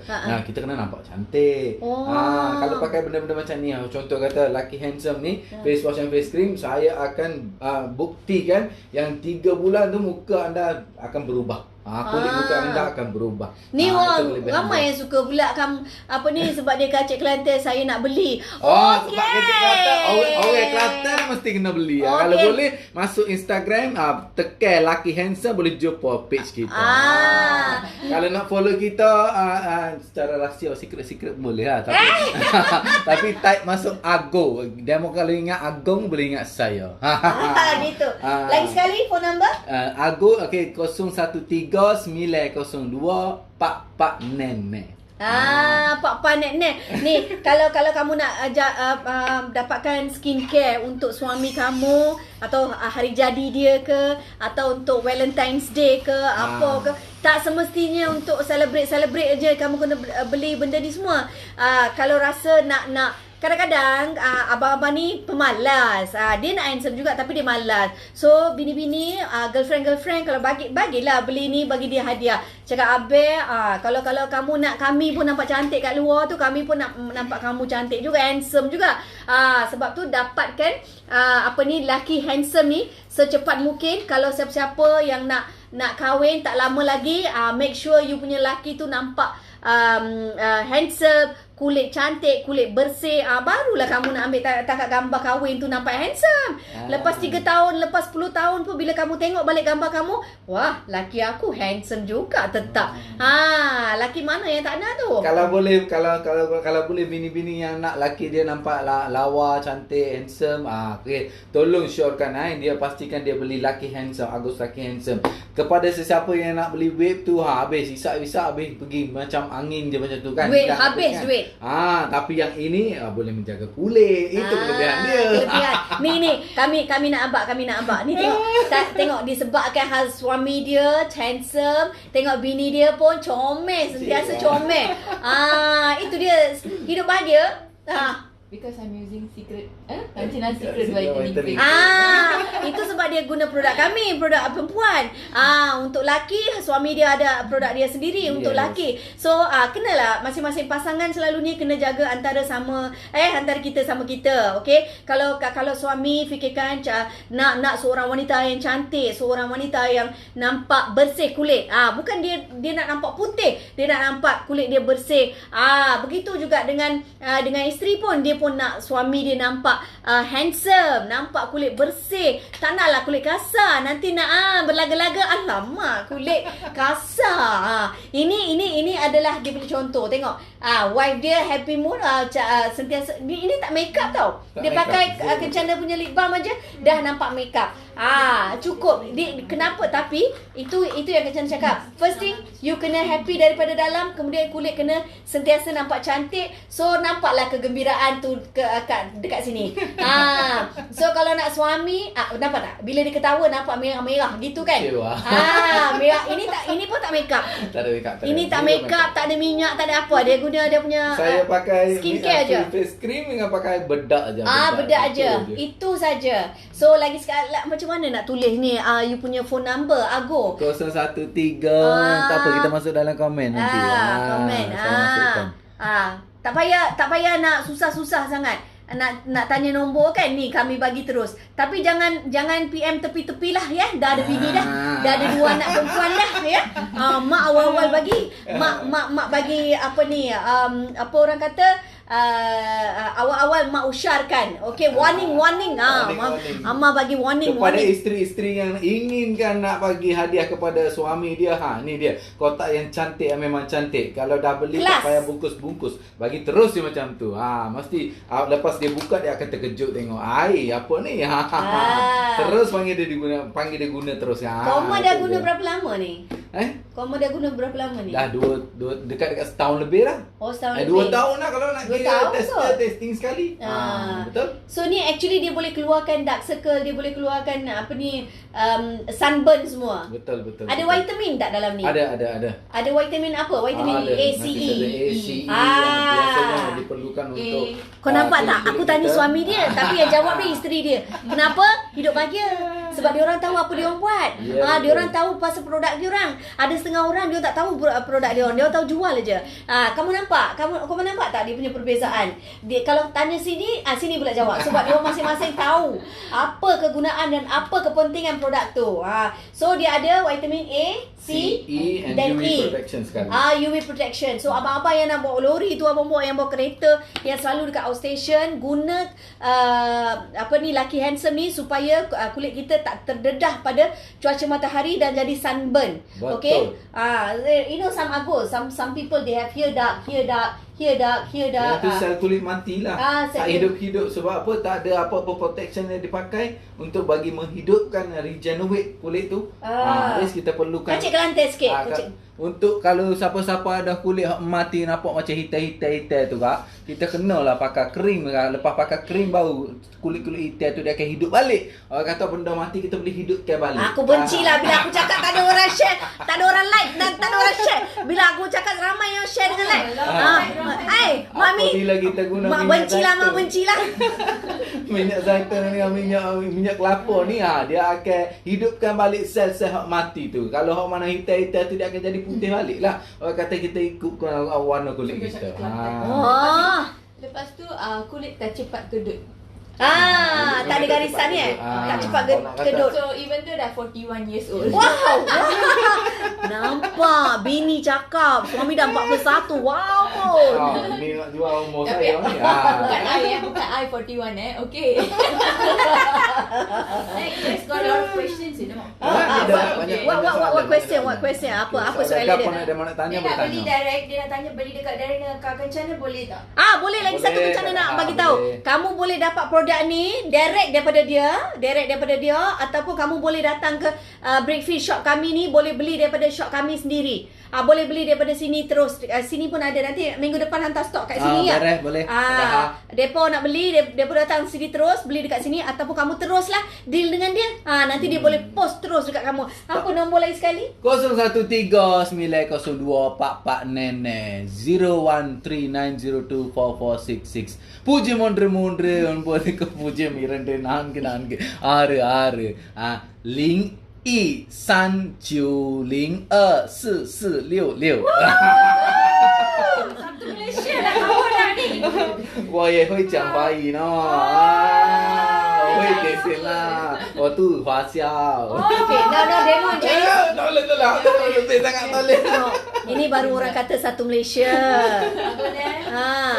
[SPEAKER 1] Kita kena nampak cantik. Kalau pakai benda-benda macam ni, contoh kata Lucky Handsome ni, face wash and face cream, saya akan buktikan yang 3 bulan tu muka anda akan berubah. Kulit muka anda akan berubah.
[SPEAKER 2] Ni ramai yang suka pula sebab dia kacik Kelantan, saya nak beli.
[SPEAKER 1] Sebab kacik Kelantan, orang Kelantan mesti kena beli. Kalau boleh masuk Instagram, tekan Lucky Handsome, boleh jumpa page kita. Kalau nak follow kita secara rahsia, secret boleh lah. Tapi type masuk Ago. Demo kalau ingat Agong, boleh ingat saya.
[SPEAKER 2] Gitu. Lagi sekali phone number?
[SPEAKER 1] Ago, 013-902-44 nenek.
[SPEAKER 2] Pak nenek. Ni kalau kamu nak dapatkan skincare untuk suami kamu atau hari jadi dia ke, atau untuk Valentine's Day ke, apa ke, tak semestinya untuk celebrate aja kamu kena beli benda ni semua. Kalau rasa nak kadang-kadang abang-abang ni pemalas. Dia nak handsome juga tapi dia malas. So bini-bini, girlfriend kalau bagilah beli ni, bagi dia hadiah. Cakap abe, kalau kamu nak kami pun nampak cantik kat luar tu, kami pun nak nampak kamu cantik juga, handsome juga. Sebab tu dapatkan Lucky Handsome ni secepat mungkin. Kalau siapa-siapa yang nak kahwin tak lama lagi, make sure you punya laki tu nampak handsome, kulit cantik, kulit bersih, barulah kamu nak ambil tangkap gambar kahwin tu nampak handsome. Lepas 3 tahun, lepas 10 tahun pun bila kamu tengok balik gambar kamu, wah, laki aku handsome juga tetap. Laki mana yang tak nak tu?
[SPEAKER 1] Kalau boleh bini-bini yang nak laki dia nampak lawa, cantik, handsome, tolong syorkan dia pastikan dia beli Lucky Handsome, Agus Lucky Handsome. Kepada sesiapa yang nak beli vape tu, habis isak-isak, habis pergi macam angin je macam tu kan.
[SPEAKER 2] Habis duit.
[SPEAKER 1] Tapi yang ini boleh menjaga kulit. Itu kelebihan dia.
[SPEAKER 2] Ni kami nak abak. Ni tengok disebabkan hal suami dia handsome, tengok bini dia pun comel, sentiasa comel. Itu dia hidup bahagia.
[SPEAKER 3] Because I'm using secret Nasi secret whitening cream.
[SPEAKER 2] Itu sebab dia guna produk kami, produk perempuan. Untuk laki, suami dia ada produk dia sendiri untuk laki. So, kenalah masing-masing pasangan selalunya kena jaga antara kita sama kita. Okey? Kalau suami fikirkan nak seorang wanita yang cantik, seorang wanita yang nampak bersih kulit. Bukan dia nak nampak putih, dia nak nampak kulit dia bersih. Begitu juga dengan isteri pun, dia pun nak suami dia nampak handsome, nampak kulit bersih. Tak naklah kulit kasar. Nanti nak berlaga-laga, alamak kulit kasar. Ini adalah dia punya contoh. Tengok, wife dia happy mood, sentiasa. Ini tak make up tau. Dia pakai kencana punya lip balm aja dah nampak make up. Cukup. Kenapa? Tapi itu yang kencana cakap. First thing, you kena happy daripada dalam, kemudian kulit kena sentiasa nampak cantik. So nampaklah kegembiraan tu dekat sini. So kalau nak suami, nampak tak? Bila dia ketawa nampak merah-merah gitu kan? Merah. Ini pun tak make up.
[SPEAKER 1] Tak ada make up.
[SPEAKER 2] Ini tak make up, tak ada minyak, tak ada apa. Dia guna dia punya
[SPEAKER 1] saya pakai
[SPEAKER 2] skincare aja.
[SPEAKER 1] Face cream dengan pakai bedak aja.
[SPEAKER 2] Bedak aja. Itu saja. So lagi sekali macam mana nak tulis ni? You punya phone number Ago
[SPEAKER 1] 013 tak apa, kita masuk dalam komen nanti.
[SPEAKER 2] Komen.
[SPEAKER 1] Saya masukkan.
[SPEAKER 2] Tak payah nak susah-susah sangat. Nak tanya nombor kan, ni kami bagi terus. Tapi jangan PM tepi-tepi lah ya. Dah ada bini dah. Dah ada 2 anak perempuan dah ya. Mak awal-awal bagi. Mak bagi apa ni? Apa orang kata? Awal-awal mak usharkan. Okey, warning. Amma bagi warning
[SPEAKER 1] kepada
[SPEAKER 2] warning.
[SPEAKER 1] isteri-isteri yang inginkan nak bagi hadiah kepada suami dia. Ni dia. Kotak yang cantik, yang memang cantik. Kalau dah beli
[SPEAKER 2] Kelas.
[SPEAKER 1] tak payah bungkus-bungkus. Bagi terus dia macam tu. Mesti lepas dia buka dia akan terkejut tengok. Apa ni? Terus panggil dia guna terus.
[SPEAKER 2] Koma dah guna berapa lama ni? Koma dah guna berapa lama ni?
[SPEAKER 1] Dah dekat setahun lebih lah.
[SPEAKER 2] Setahun lebih.
[SPEAKER 1] 2 tahun lah kalau nak
[SPEAKER 2] 2 tahun
[SPEAKER 1] testing sekali. Betul?
[SPEAKER 2] So ni actually dia boleh keluarkan dark circle, dia boleh keluarkan sunburn semua.
[SPEAKER 1] Betul.
[SPEAKER 2] Ada vitamin tak dalam ni?
[SPEAKER 1] Ada.
[SPEAKER 2] Ada vitamin apa? Vitamin
[SPEAKER 1] ada.
[SPEAKER 2] A, C,
[SPEAKER 1] Nanti
[SPEAKER 2] E.
[SPEAKER 1] ada A, C, E yang biasanya diperlukan untuk
[SPEAKER 2] Kau nampak tak?
[SPEAKER 1] kulit
[SPEAKER 2] Aku tanya
[SPEAKER 1] kita.
[SPEAKER 2] suami dia, tapi yang jawab dia isteri dia. Kenapa? Hidup bahagia. Sebab dia orang tahu apa dia orang buat.
[SPEAKER 1] Ya,
[SPEAKER 2] Dia orang tahu pasal produk dia orang. Ada setengah orang dia tak tahu produk dia orang. Dia orang tahu jual aja. Kamu nampak? Kamu nampak tak dia punya perbezaan? Dia kalau tanya sini, sini pula jawab. Sebab dia orang masing-masing tahu apa kegunaan dan apa kepentingan produk tu. So dia ada vitamin A, C,
[SPEAKER 1] E and
[SPEAKER 2] dan
[SPEAKER 1] UV protection sekarang.
[SPEAKER 2] UV protection. So abang-abang yang nak bawa lori tu, abang-abang yang bawa kereta, yang selalu dekat outstation, guna Lucky Handsome ni supaya kulit kita tak terdedah pada cuaca matahari dan jadi sunburn.
[SPEAKER 1] Betul.
[SPEAKER 2] Okay? Some Agos, some people they have here dark.
[SPEAKER 1] Yang tu sel kulit mati lah. Tak
[SPEAKER 2] sel
[SPEAKER 1] hidup-hidup. Sebab apa? Tak ada apa-apa protection yang dipakai untuk bagi menghidupkan, regenerate kulit tu. Jadi kita perlukan.
[SPEAKER 2] Kacik ke lantai sikit.
[SPEAKER 1] Untuk kalau siapa-siapa ada kulit mati nampak macam hitam-hitam tu kak, kita kenalah pakai krim. Lepas pakai krim baru kulit-kulit hitam tu dia akan hidup balik. Orang kata benda mati kita boleh hidupkan balik.
[SPEAKER 2] Aku benci lah bila aku cakap tak ada orang share, tak ada orang like dan tak ada orang share. Bila aku cakap ramai yang share dengan like. Mami.
[SPEAKER 1] Apabila kita guna
[SPEAKER 2] mak benci lah, mak benci lah.
[SPEAKER 1] Minyak zaitun dengan minyak kelapa ni dia akan hidupkan balik sel-sel hak mati tu. Kalau hak mana hitam-hitam tu dia akan jadi putih balik lah. Orang kata kita ikutkan warna kulit kita.
[SPEAKER 3] Lepas tu kulit tak cepat kedut.
[SPEAKER 2] Tak ada garisan ni tak cepat kedut.
[SPEAKER 3] So even though dah 41 years old.
[SPEAKER 2] Wow. Nampak bini cakap suami dah 41. Wow.
[SPEAKER 1] Ni nak jual umur
[SPEAKER 3] Tapi
[SPEAKER 1] saya ni.
[SPEAKER 3] bukan I 41 okay.
[SPEAKER 4] Just got a lot of questions, you know.
[SPEAKER 2] What question? Apa soalan dia?
[SPEAKER 1] Ada mana tanya
[SPEAKER 4] Dia nak beli
[SPEAKER 1] bertanya.
[SPEAKER 4] direct, dia nak tanya beli dekat direct dengan Kak Kencana boleh tak?
[SPEAKER 2] Boleh lagi satu
[SPEAKER 1] Boleh,
[SPEAKER 2] rencana
[SPEAKER 1] tak
[SPEAKER 2] nak
[SPEAKER 1] nak,
[SPEAKER 2] bagi tahu.
[SPEAKER 1] boleh.
[SPEAKER 2] Kamu boleh dapat produk ni direct daripada dia ataupun kamu boleh datang ke Breakfast shop kami ni, boleh beli daripada shop kami sendiri. sendiri. Boleh beli daripada sini terus. Sini pun ada, nanti minggu depan hantar stok kat sini ya.
[SPEAKER 1] Boleh.
[SPEAKER 2] Depa nak beli, depa datang sini terus, beli dekat sini, ataupun kamu teruslah deal dengan dia. Nanti dia boleh post terus dekat kamu. Apa nombor lagi sekali?
[SPEAKER 1] 0139024466 0133406 ling一三九零二四四六六。
[SPEAKER 4] Satu Malaysia dah kawan dah ni.
[SPEAKER 1] 我也会讲华语呢，我会给钱啦，我读华校。
[SPEAKER 2] Okay, dah demo je.
[SPEAKER 1] Lebih sangat toleh.
[SPEAKER 2] Ini baru orang kata satu Malaysia.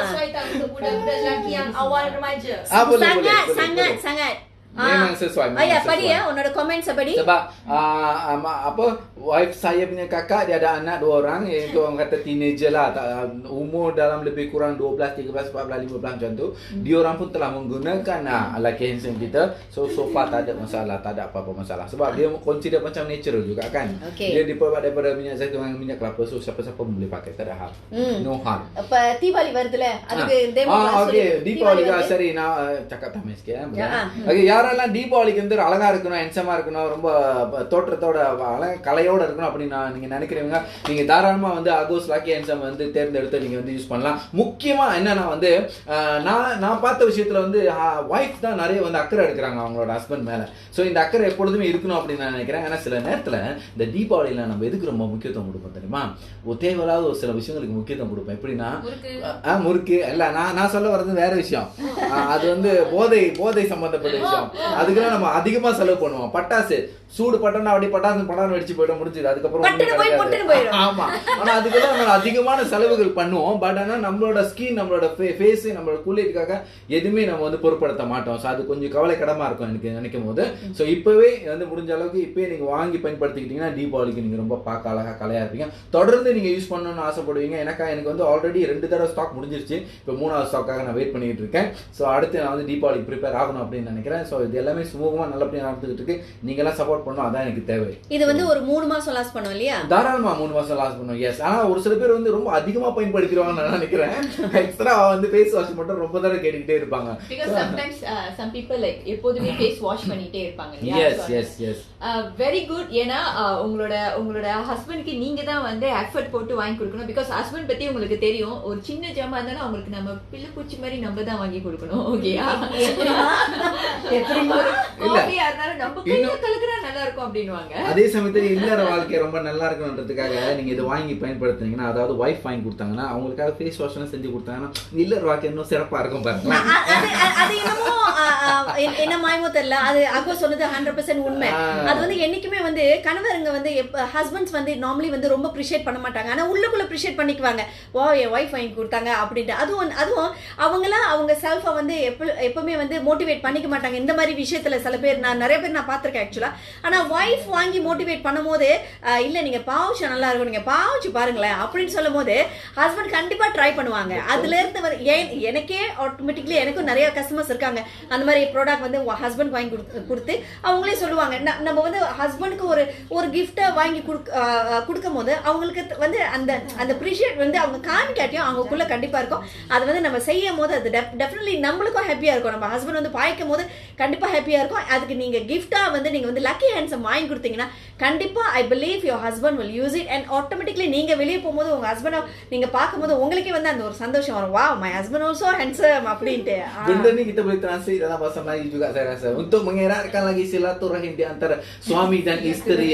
[SPEAKER 4] Sesuai tak untuk budak-budak lelaki yang awal remaja?
[SPEAKER 2] Sangat.
[SPEAKER 1] Memang sesuai.
[SPEAKER 2] Ya, Padi ya, ada komen Padi.
[SPEAKER 1] Sebab wife saya punya kakak dia ada anak 2 orang, iaitu orang kata teenager lah, umur dalam lebih kurang 12, 13, 14, 15 macam tu. Dia orang pun telah menggunakan lelaki handsome kita. So far tak ada masalah, tak ada apa-apa masalah. Sebab dia consider macam natural juga kan.
[SPEAKER 2] Okay.
[SPEAKER 1] Dia dibuat daripada minyak zaitun dengan minyak kelapa. So siapa-siapa pun boleh pakai, tak ada hal. No harm.
[SPEAKER 2] Deepavali வருதுல அதுக்கு demo
[SPEAKER 1] okay தீபாவளிக்கு சரி நான் சக்கா தமிழ் ஓகே யாரெல்லாம் தீபாவளிக்கு வந்து அழகா இருக்கணும், ஹென்சமா இருக்கணும், ரொம்ப தோற்றத்தோட கலையோட இருக்கணும் அப்படின்னு நீங்க நினைக்கிறீங்க, நீங்க தாராளமா வந்து அகோஸ் லாக்கி ஹென்சம் வந்து தேர்ந்தெடுத்து நீங்க வந்து யூஸ் பண்ணலாம். முக்கியமா என்னன்னா வந்து நான் பார்த்த விஷயத்துல வந்து வைஃப் தான் நிறைய வந்து அக்கறை எடுக்கிறாங்க அவங்களோட ஹஸ்பண்ட் மேல. ஸோ இந்த அக்கறை எப்பொழுதுமே இருக்கணும் அப்படின்னு நான் நினைக்கிறேன். ஏன்னா சில நேரத்துல இந்த தீபாவளியில நம்ம எதுக்கு ரொம்ப முக்கியத்துவம் கொடுப்போம் தெரியுமா? தேவையில்லாத ஒரு சில விஷயங்களுக்கு முக்கியத்துவம் கொடுப்போம். எப்படின்னா முறுக்கு இல்ல, நான் சொல்ல வர்றது வேற விஷயம். அது வந்து போதை சம்பந்தப்பட்ட விஷயம். அதுக்கெல்லாம் நம்ம அதிகமா செலவு பண்ணுவோம். பட்டாசு சூடு பட்டனா அப்படி பட்டாசு வெடிச்சு போயிடும், முடிஞ்சது. அதுக்கப்புறம் ஆமா, ஆனா அதுக்கெல்லாம் நம்ம அதிகமான செலவுகள் பண்ணுவோம். பட் ஆனா நம்மளோட ஸ்கின், நம்மளோட ஃபேஸ், நம்மளோட கூலியத்துக்காக எதுவுமே நம்ம வந்து பொருட்படுத்த மாட்டோம். ஸோ அது கொஞ்சம் கவலைக்கிடமா இருக்கும் எனக்கு நினைக்கும் போது. ஸோ இப்பவே வந்து முடிஞ்ச அளவுக்கு இப்பவே நீங்க வாங்கி பயன்படுத்திக்கிட்டீங்கன்னா தீபாவளிக்கு நீங்க ரொம்ப பார்க்க அழகா கலையா இருப்பீங்க. தொடர்ந்து நீங்க யூஸ் பண்ணணும்னு ஆசைப்படுவீங்க. எனக்கு வந்து ஆல்ரெடி 2 தடவை ஸ்டாக் முடிஞ்சிருச்சு. இப்போ 3வது ஸ்டாக்காக நான் வெயிட் பண்ணிட்டு இருக்கேன். ஸோ அடுத்து நான் வந்து தீபாவளிக்கு ப்ரிப்பேர் ஆகணும் அப்படின்னு நினைக்கிறேன். ஸோ இது எல்லாமே சுமூகமா நல்லபடியாக நடந்துகிட்டு இருக்கு. நீங்க எல்லாம் சப்போர்ட் பண்ணணும், அதான் எனக்கு தேவை.
[SPEAKER 2] இது வந்து ஒரு 3 மாசம் லாஸ் பண்ணும் இல்லையா?
[SPEAKER 1] தாராளமா 3 மாசம் லாஸ் பண்ணும். எஸ். ஆனா ஒரு சில பேர் வந்து ரொம்ப அதிகமா பயன்படுத்திடுவாங்கன்னு நான் நினைக்கிறேன். எக்ஸ்ட்ரா வந்து ஃபேஸ் வாஷ் மட்டும் ரொம்ப தடவை கேட்டுக்கிட்டே இருப்பாங்க.
[SPEAKER 3] Because sometimes some people like எப்போதுமே ஃபேஸ் வாஷ் பண்ணிட்டே இருப்பாங்க இல்லையா?
[SPEAKER 1] எஸ்.
[SPEAKER 3] Very good. ஏன்னா உங்களோட ஹஸ்பண்ட்க்கு நீங்க தான் வந்து எஃபர்ட் போட்டு வாங்கி கொடுக்கணும். பிகாஸ் ஹஸ்பண்ட் பத்தி உங்களுக்கு தெரியும். ஒரு சின்ன ஜாமா இருந்தாலும் அவங்களுக்கு நம்ம பிள்ளை பூச்சி மாதிரி நம்ம தான் வாங்கி கொடுக்கணும். ஓகேயா? காஃபியா இருந்தாலும் நம்ம கையில கலக்குறா நல்லா இருக்கும் அப்படின்னுவாங்க.
[SPEAKER 1] அதே சமயத்துல இல்லற வாழ்க்கை ரொம்ப நல்லா இருக்கணும்ன்றதுக்காக நீங்க இதை வாங்கி பயன்படுத்துனீங்கன்னா, அதாவது வைஃப் வாங்கி கொடுத்தாங்கன்னா, அவங்களுக்காக ஃபேஸ் வாஷ் எல்லாம் செஞ்சு கொடுத்தாங்கன்னா இல்லற வாழ்க்கை இன்னும் சிறப்பா இருக்கும் பாருங்க.
[SPEAKER 2] அது என்ன மாயமோ தெரியல. அது அக்கோ சொன்னது 100% உண்மை. அது வந்து என்னைக்குமே வந்து கணவருங்க வந்து ஹஸ்பண்ட்ஸ் வந்து நார்மலி வந்து ரொம்ப அப்ரிஷியேட் பண்ண மாட்டாங்க. ஆனா உள்ளுக்குள்ள அப்ரிஷியேட் பண்ணிக்குவாங்க. வா என் வைஃப் வாங்கி கொடுத்தாங்க அப்படின்ட்டு. அதுவும் அவங்களாம் அவங்க செல்ஃபை வந்து எப்பவுமே வந்து மோட்டிவேட் பண்ணிக்க மாட்டாங்க இந்த மாதிரி விஷயத்துல. சில பேர் நிறைய பேர் நான் பார்த்திருக்கேன் ஆக்சுவலா. ஆனா வைஃப் வாங்கி மோட்டிவேட் பண்ணும் போது இல்ல நீங்க பாவுச்சு நல்லா இருக்கும், நீங்க பாவுச்சு பாருங்களேன் அப்படின்னு சொல்லும் போது ஹஸ்பண்ட் கண்டிப்பா ட்ரை பண்ணுவாங்க. அதுல இருந்து எனக்கே ஆட்டோமேட்டிக்லி எனக்கும் நிறைய கஸ்டமர்ஸ் இருக்காங்க அந்த மாதிரி ப்ராடக்ட் வந்து ஹஸ்பண்ட் வாங்கி கொடுத்து அவங்களே சொல்லுவாங்க. நம்ம வந்து ஹஸ்பண்டுக்கு ஒரு கிஃப்டை வாங்கி கொடுக்கும் போது அவங்களுக்கு வந்து அந்த அப்ரிஷியேட் வந்து அவங்க காமிக்காட்டியும் அவங்களுக்குள்ள கண்டிப்பா இருக்கும். அது வந்து நம்ம செய்யும் போது அது டெஃபினெட்லி நம்மளுக்கும் ஹாப்பியா இருக்கும். நம்ம ஹஸ்பண்ட் வந்து பாய்க்கும் போது கண்டிப்பா ஹாப்பியா இருக்கும். அதுக்கு நீங்க கிஃப்டா வந்து நீங்க வந்து லக்கி ஹேண்ட்ஸம் வாங்கி கொடுத்தீங்கன்னா கண்டிப்பா I believe your husband will use it. And automatically நீங்க வெளியே போகும்போது உங்க ஹஸ்பண்ட் நீங்க பார்க்கும்போது உங்களுக்கே வந்து அந்த ஒரு சந்தோஷம் வரும். Wow my husband also handsome அப்படின்ட்டு.
[SPEAKER 1] Benda ni kita boleh translate dalam bahasa Melayu juga saya rasa untuk mengeratkan lagi silaturahim di antara suami dan isteri.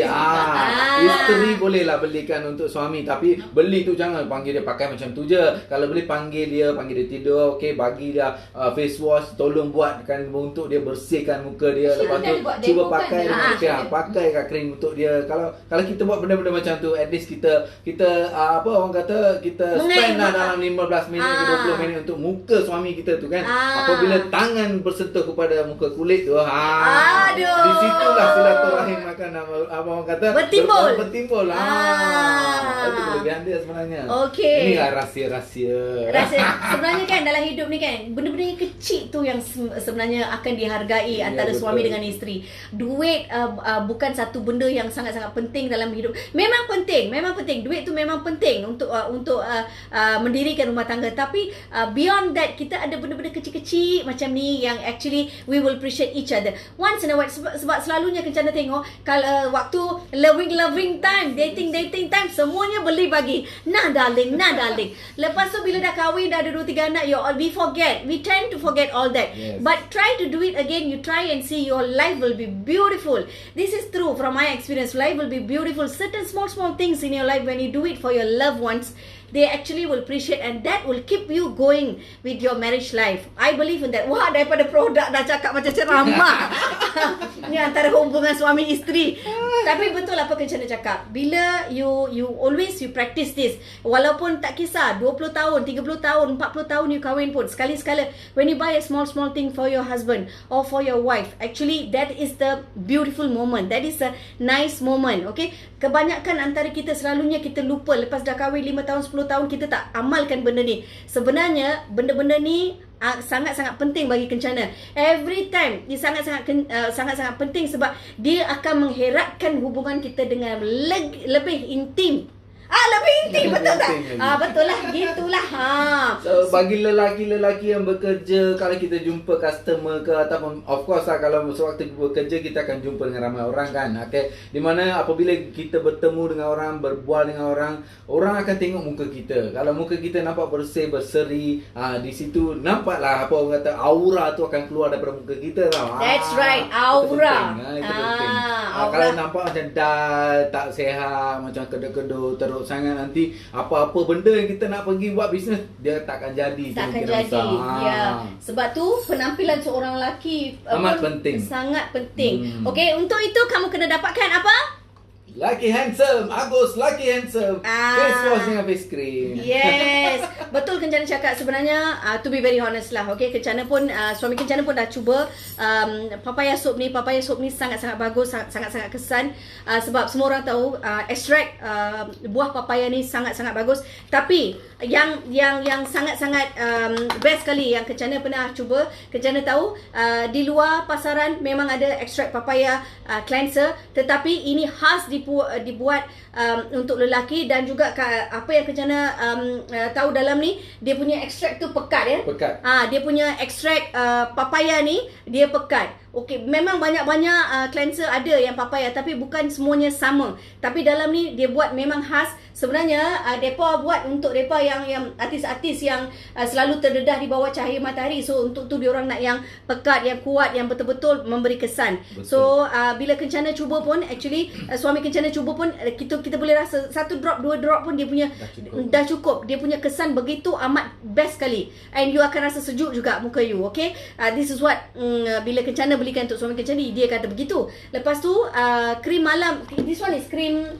[SPEAKER 1] Isteri bolehlah belikan untuk suami, tapi beli tu jangan panggil dia pakai macam tu je. Kalau boleh panggil dia tidur, okey, bagi dia face wash, tolong buatkan untuk dia bersihkan muka dia. Lepas tu cuba pakai pakai krim untuk dia. Kalau kita buat benda-benda macam tu, at least kita apa orang kata kita spend lah dalam 15 minit 20 minit untuk muka suami kita tu kan. Apabila tangan bersentuh kepada muka kulit tu, di situlah silaturahim akan apa orang kata bertimbul. Itu kelebihan dia sebenarnya.
[SPEAKER 2] Okay.
[SPEAKER 1] Inilah rahsia-rahsia.
[SPEAKER 2] Sebenarnya kan dalam hidup ni kan benda-benda yang kecil tu yang sebenarnya akan dihargai antara suami dengan isteri. Duit bukan satu benda yang sangat-sangat penting dalam hidup. Memang penting. Duit tu memang penting untuk mendirikan rumah tangga. Tapi beyond that, kita ada benda-benda kecil-kecil macam ni yang actually we will appreciate each other. Once in a while, sebab selalunya Kencana tengok kalau waktu loving time, dating time, semuanya beli bagi. Nah darling. Lepas tu bila dah kahwin, dah ada 2-3 anak, we tend to forget all that.
[SPEAKER 1] Yes.
[SPEAKER 2] But try to do it again. You try and see your life will be beautiful. This is true from my experience. Life will be beautiful. Certain small things in your life, when you do it for your loved ones, they actually will appreciate, and that will keep you going with your marriage life. I believe in that. Wah, daripada produk dah cakap macam ceramah. Ni antara hubungan suami isteri. Tapi betul apa Kencana cakap. Bila you always practice this, walaupun tak kisah 20 tahun, 30 tahun, 40 tahun you kahwin pun, sekali-sekala when you buy a small thing for your husband or for your wife, actually that is the beautiful moment. That is a nice moment. Okay, kebanyakan antara kita selalunya kita lupa lepas dah kahwin 5 tahun, 10 tahun kita tak amalkan benda ni. Sebenarnya benda-benda ni sangat-sangat penting bagi Kencana. Every time dia sangat-sangat penting sebab dia akan mengheratkan hubungan kita dengan lebih intim. Lebih intim, betul tak? Betul lah, gitulah.
[SPEAKER 1] So, bagi lelaki-lelaki yang bekerja, kalau kita jumpa customer ke ataupun of course lah, kalau sewaktu bekerja kita akan jumpa dengan ramai orang kan. Okay? Di mana apabila kita bertemu dengan orang, berbual dengan orang akan tengok muka kita. Kalau muka kita nampak bersih, berseri, di situ nampaklah apa orang kata aura tu akan keluar daripada muka kita tau.
[SPEAKER 2] That's right, aura.
[SPEAKER 1] Itu penting.
[SPEAKER 2] Aura.
[SPEAKER 1] Kalau nampak macam dull, tak sihat, macam kedut-kedut, teruk sangat, nanti apa-apa benda yang kita nak pergi buat bisnes, dia takkan jadi.
[SPEAKER 2] Takkan jadi. Ya. Sebab tu penampilan seorang lelaki
[SPEAKER 1] amat penting.
[SPEAKER 2] Sangat penting. Okey, untuk itu kamu kena dapatkan apa?
[SPEAKER 1] Lucky Handsome, Agus Lucky Handsome. Face wash dengan face cream.
[SPEAKER 2] Yes. Betul Kencana cakap sebenarnya, to be very honest lah. Okay, Kencana pun, suami Kencana pun dah cuba papaya soap ni. Papaya soap ni sangat-sangat bagus, sangat-sangat kesan. Sebab semua orang tahu ekstrak buah papaya ni sangat-sangat bagus. Tapi yang sangat-sangat best sekali yang Kencana pernah cuba, Kencana tahu di luar pasaran memang ada ekstrak papaya cleanser, tetapi ini khas dibuat untuk lelaki. Dan juga apa yang Kencana tahu dalam ni, dia punya ekstrak tu pekat ya.
[SPEAKER 1] Pekat.
[SPEAKER 2] Dia punya ekstrak papaya ni dia pekat. Okey, memang banyak-banyak cleanser ada yang papaya, tapi bukan semuanya sama. Tapi dalam ni dia buat memang khas. Sebenarnya depa buat untuk depa yang artis-artis yang selalu terdedah di bawah cahaya matahari. So untuk tu diorang nak yang pekat, yang kuat, yang betul-betul memberi kesan. Betul. So bila Kencana cuba pun, actually suami Kencana cuba pun, kita boleh rasa 1 drop 2 drop pun dia punya dah cukup. Dia punya kesan begitu amat best sekali. And you akan rasa sejuk juga muka you. Okay, this is what bila Kencana belikan untuk suami Kencana, dia kata begitu. Lepas tu krim malam, this one is cream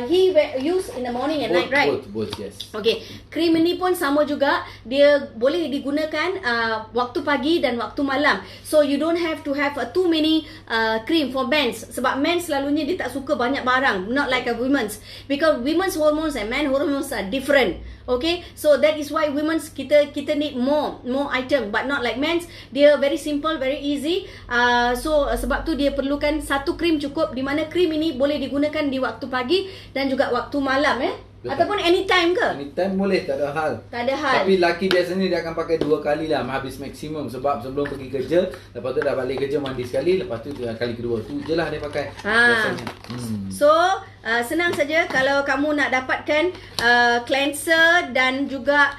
[SPEAKER 2] he use in the morning and night, right?
[SPEAKER 1] Both, yes.
[SPEAKER 2] Okay, krim ini pun sama juga. Dia boleh digunakan waktu pagi dan waktu malam. So you don't have to have too many cream for men's. Sebab men selalunya dia tak suka banyak barang, not like a women's, because women's hormones and men hormones are different. Okay, so that is why women's kita need more item, but not like men's. Dia very simple, very easy. So sebab tu dia perlukan 1 krim cukup, di mana krim ini boleh digunakan di waktu pagi dan juga waktu malam ataupun anytime ke?
[SPEAKER 1] Anytime boleh, tak ada hal.
[SPEAKER 2] Tak ada hal.
[SPEAKER 1] Tapi laki biasanya dia akan pakai 2 kali lah, habis maksimum. Sebab sebelum pergi kerja, lepas tu dah balik kerja mandi sekali, lepas tu kali kedua tu je lah dia pakai biasanya.
[SPEAKER 2] So senang saja kalau kamu nak dapatkan cleanser dan juga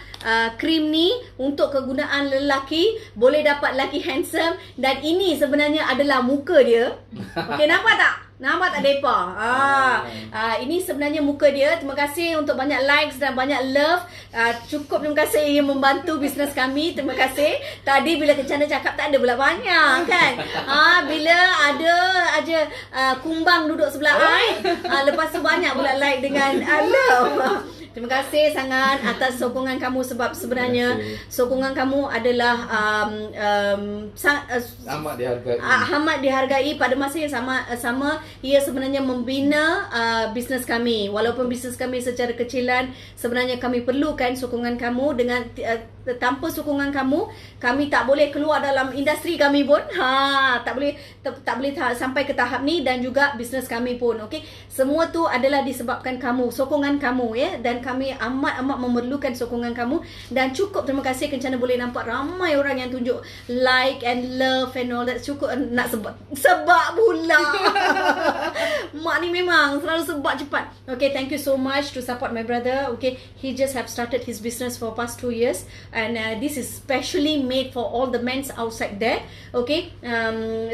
[SPEAKER 2] krim ni untuk kegunaan lelaki, boleh dapat Lucky Handsome. Dan ini sebenarnya adalah muka dia. Okey, nampak tak? Nampak tak depa? Ini sebenarnya muka dia. Terima kasih untuk banyak likes dan banyak love. Cukup, terima kasih yang membantu bisnes kami. Terima kasih. Tadi bila Kencana cakap tak ada pula banyak kan. Bila ada aja kumbang duduk sebelah I, lepas tu banyak pula like dengan love. Terima kasih sangat atas sokongan kamu, sebab sebenarnya sokongan kamu adalah
[SPEAKER 1] amat dihargai.
[SPEAKER 2] amat dihargai. Pada masa yang sama ia sebenarnya membina bisnes kami. Walaupun bisnes kami secara kecilan, sebenarnya kami perlukan sokongan kamu. Dengan tanpa sokongan kamu, kami tak boleh keluar dalam industri kami pun. Tak boleh sampai ke tahap ni, dan juga bisnes kami pun. Okey, semua tu adalah disebabkan kamu, sokongan kamu ya, dan kami amat memerlukan sokongan kamu. Dan cukup terima kasih Kencana boleh nampak ramai orang yang tunjuk like and love and all that. Cukup nak sebab pula. Mak ni memang selalu sebab cepat. Okay, thank you so much to support my brother. Okay, he just have started his business for past 2 years, and this is specially made for all the men outside there. Okay,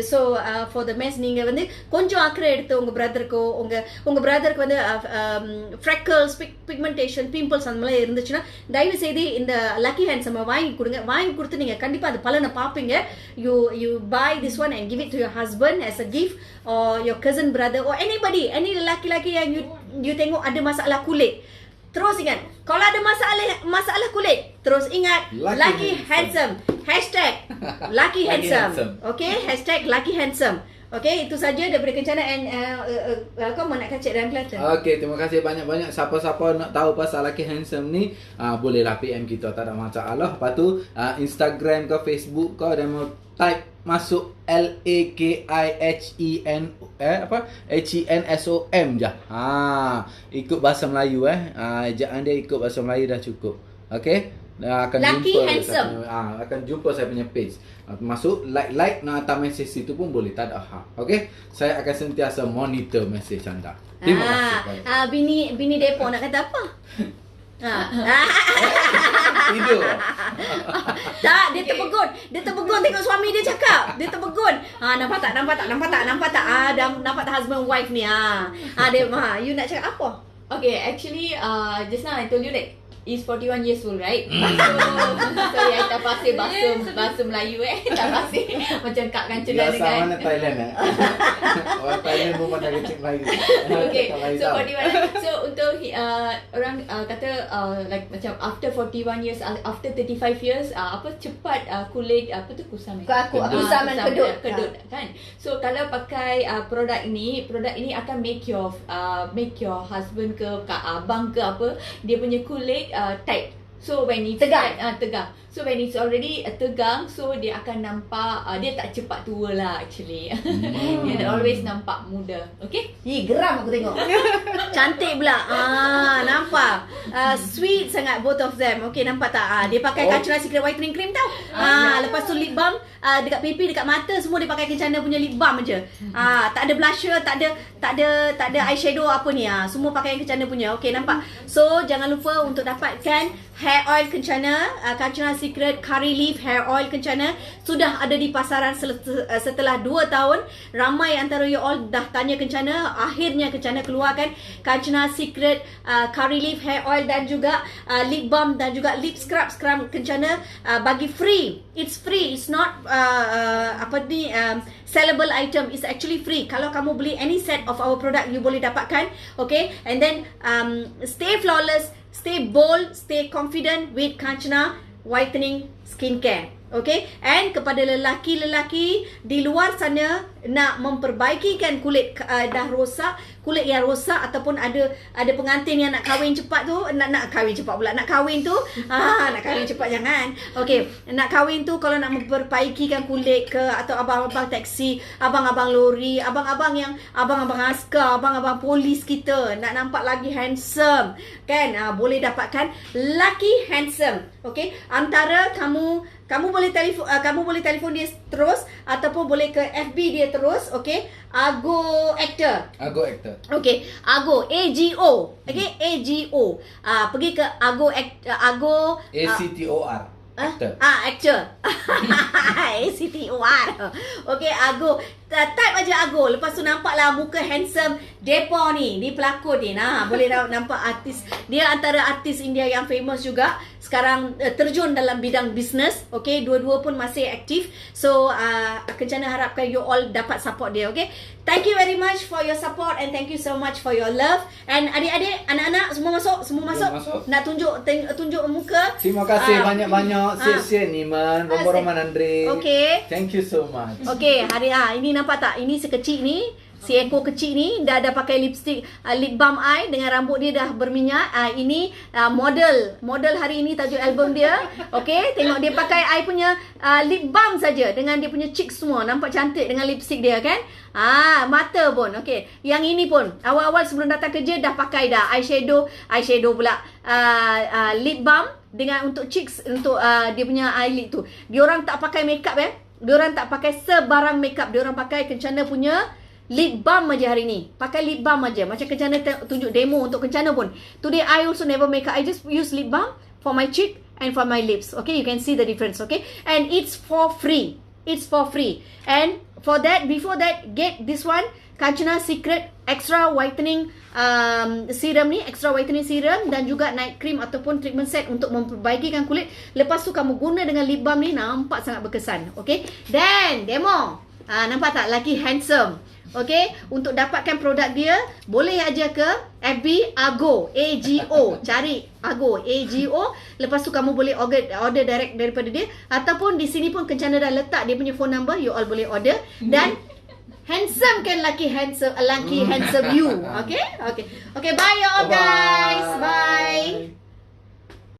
[SPEAKER 2] so for the men, நீங்க வந்து கொஞ்சம் அக்கறை எடுத்து உங்க பிரதருக்கு உங்க பிரதருக்கு வந்து freckles, pigmentation, pimples அந்த மாதிரி இருந்துச்சுன்னா தயவு செய்து இந்த லக்கி ஹேண்ட்ஸம் வாங்கி கொடுங்க. வாங்கி கொடுத்து நீங்க கண்டிப்பா அது பலனை பாப்பீங்க. You buy this one and give it to your husband as a gift, or your cousin brother, or anybody, any lelaki-lelaki yang you tengok ada masalah kulit. Terus ingat, kalau ada masalah kulit, terus ingat Lucky Handsome. Hashtag Lucky Handsome. Okay, hashtag Lucky Handsome. Okay, itu saja daripada Kencana and kau nak kacik dalam Kelantan.
[SPEAKER 1] Okay, terima kasih banyak-banyak. Siapa-siapa nak tahu pasal Lucky Handsome ni, bolehlah PM kita, tak ada masalah. Lepas tu Instagram ke Facebook ke, dan mau type masuk LAKIHENSOM je. Ikut bahasa Melayu ejaan dia ikut bahasa Melayu dah cukup. Okay? Akan
[SPEAKER 2] Lucky
[SPEAKER 1] jumpa
[SPEAKER 2] Handsome.
[SPEAKER 1] Akan jumpa saya punya page. Masuk like nak hantar mesej situ pun boleh, tak ada hak. Okey, saya akan sentiasa monitor mesej anda. Terima kasih.
[SPEAKER 2] Bini depo nak kata apa?
[SPEAKER 1] Tidur.
[SPEAKER 2] Tak, dia terpegun tengok suami dia cakap. Dia terpegun. Nampak tak? Nampak tak husband wife ni? Dia you nak cakap apa?
[SPEAKER 3] Okay, actually just now I told you that is 41 years old, right? Sorry, I tak pasir bahasa Melayu tak pasir macam Kak Kanca
[SPEAKER 1] Biasa
[SPEAKER 3] dengan
[SPEAKER 1] mana Thailand orang Thailand pun pandai kecil Melayu.
[SPEAKER 3] Okay, so 41. So untuk orang kata like macam after 41 years, after 35 years, apa cepat kulit apa tu kusam
[SPEAKER 2] Kusam dan kedut
[SPEAKER 3] kan. So kalau pakai produk ini akan make your husband ke abang ke apa, dia punya kulit tight. So when it's
[SPEAKER 2] tegang.
[SPEAKER 3] Tegang. So when it's already tegang, so dia akan nampak dia tak cepat tua lah actually. Dia always nampak muda. Okay?
[SPEAKER 2] Geram aku tengok. Cantik pula. Nampak. Sweet sangat both of them. Okay, nampak tak? Dia pakai Kacana Secret Whitening Cream tau. Lepas tu lip balm dekat pipi, dekat mata, semua dia pakai Kencana punya lip balm je. Tak ada blusher, tak ada eyeshadow apa ni. Semua pakai Kencana punya. Okay, nampak. So jangan lupa untuk dapatkan hair oil Kencana, Kacana Secret Curry Leaf Hair Oil Kencana. Sudah ada di pasaran setelah 2 tahun. Ramai antara you all dah tanya Kencana. Akhirnya Kencana keluarkan Kacana Secret Curry Leaf Hair Oil, dan juga lip balm, dan juga lip scrub Kencana bagi free. It's free. It's not sellable item. Is actually free. Kalau kamu beli any set of our product, you boleh dapatkan. Okay, and then stay flawless, stay bold, stay confident with Kacana Whitening Skincare. Okay, and kepada lelaki-lelaki di luar sana nak memperbaikikan kulit dah rosak, kulit yang rosak, ataupun ada pengantin yang nak kahwin cepat tu, nak kahwin cepat pula, nak kahwin tu nak kahwin cepat jangan. Okay, nak kahwin tu kalau nak memperbaikikan kulit ke, atau abang-abang taksi, abang-abang lori, abang-abang askar, abang-abang polis kita nak nampak lagi handsome kan, boleh dapatkan Lucky Handsome. Okay, antara kamu boleh telefon dia terus, ataupun boleh ke FB dia terus. Okay, Ago Actor. Okay, Ago AGO. Okay, AGO. Pergi ke Ago
[SPEAKER 1] ACTOR. Actor.
[SPEAKER 2] ACTOR. Okay, Ago. Type aja Ago. Lepas tu nampaklah muka handsome depa ni, dia pelakon ni. Boleh nampak artis. Dia antara artis India yang famous juga. sekarang terjun dalam bidang bisnes. Okay, dua-dua pun masih aktif. So Kencana harapkan you all dapat support dia. Okay, thank you very much for your support and thank you so much for your love. And adik-adik, anak-anak semua masuk.
[SPEAKER 1] Masuk.
[SPEAKER 2] Nak tunjuk muka.
[SPEAKER 1] Terima kasih banyak-banyak. Sia-sia Niman, Roman Andre.
[SPEAKER 2] Okay.
[SPEAKER 1] Thank you so much.
[SPEAKER 2] Okay, ini nampak tak? Ini si kecil ni, si ekor kecil ni dah pakai lipstick, lip balm eye dengan rambut dia dah berminyak. Ini model hari ini tajuk album dia. Okay, tengok dia pakai I punya lip balm saja dengan dia punya cheeks semua. Nampak cantik dengan lipstick dia kan? Mata pun. Okay, yang ini pun awal-awal sebelum datang kerja dah pakai dah eyeshadow pula, lip balm dengan untuk cheeks, untuk dia punya eyelid tu. Diorang tak pakai makeup Diorang tak pakai sebarang makeup. Diorang pakai Kencana punya lip balm aja hari ni. Pakai lip balm aja. Macam Kencana tunjuk demo untuk Kencana pun. Today I also never make up. I just use lip balm for my cheek and for my lips. Okay, you can see the difference. Okay, and it's for free. And for that, before that, get this one, Kanchana Secret Extra Whitening Serum ni, Extra Whitening Serum dan juga night cream ataupun treatment set untuk memperbaikikan kulit. Lepas tu kamu guna dengan lip balm ni, nampak sangat berkesan. Okay, then demo. Nampak tak? Lagi handsome. Okay, untuk dapatkan produk dia, boleh aja ke FB Ago, AGO. Cari Ago, AGO. Lepas tu kamu boleh order direct daripada dia. Ataupun di sini pun Kencana dah letak dia punya phone number. You all boleh order. Dan handsome kan, laki handsome you. Okay, bye you all guys. Bye.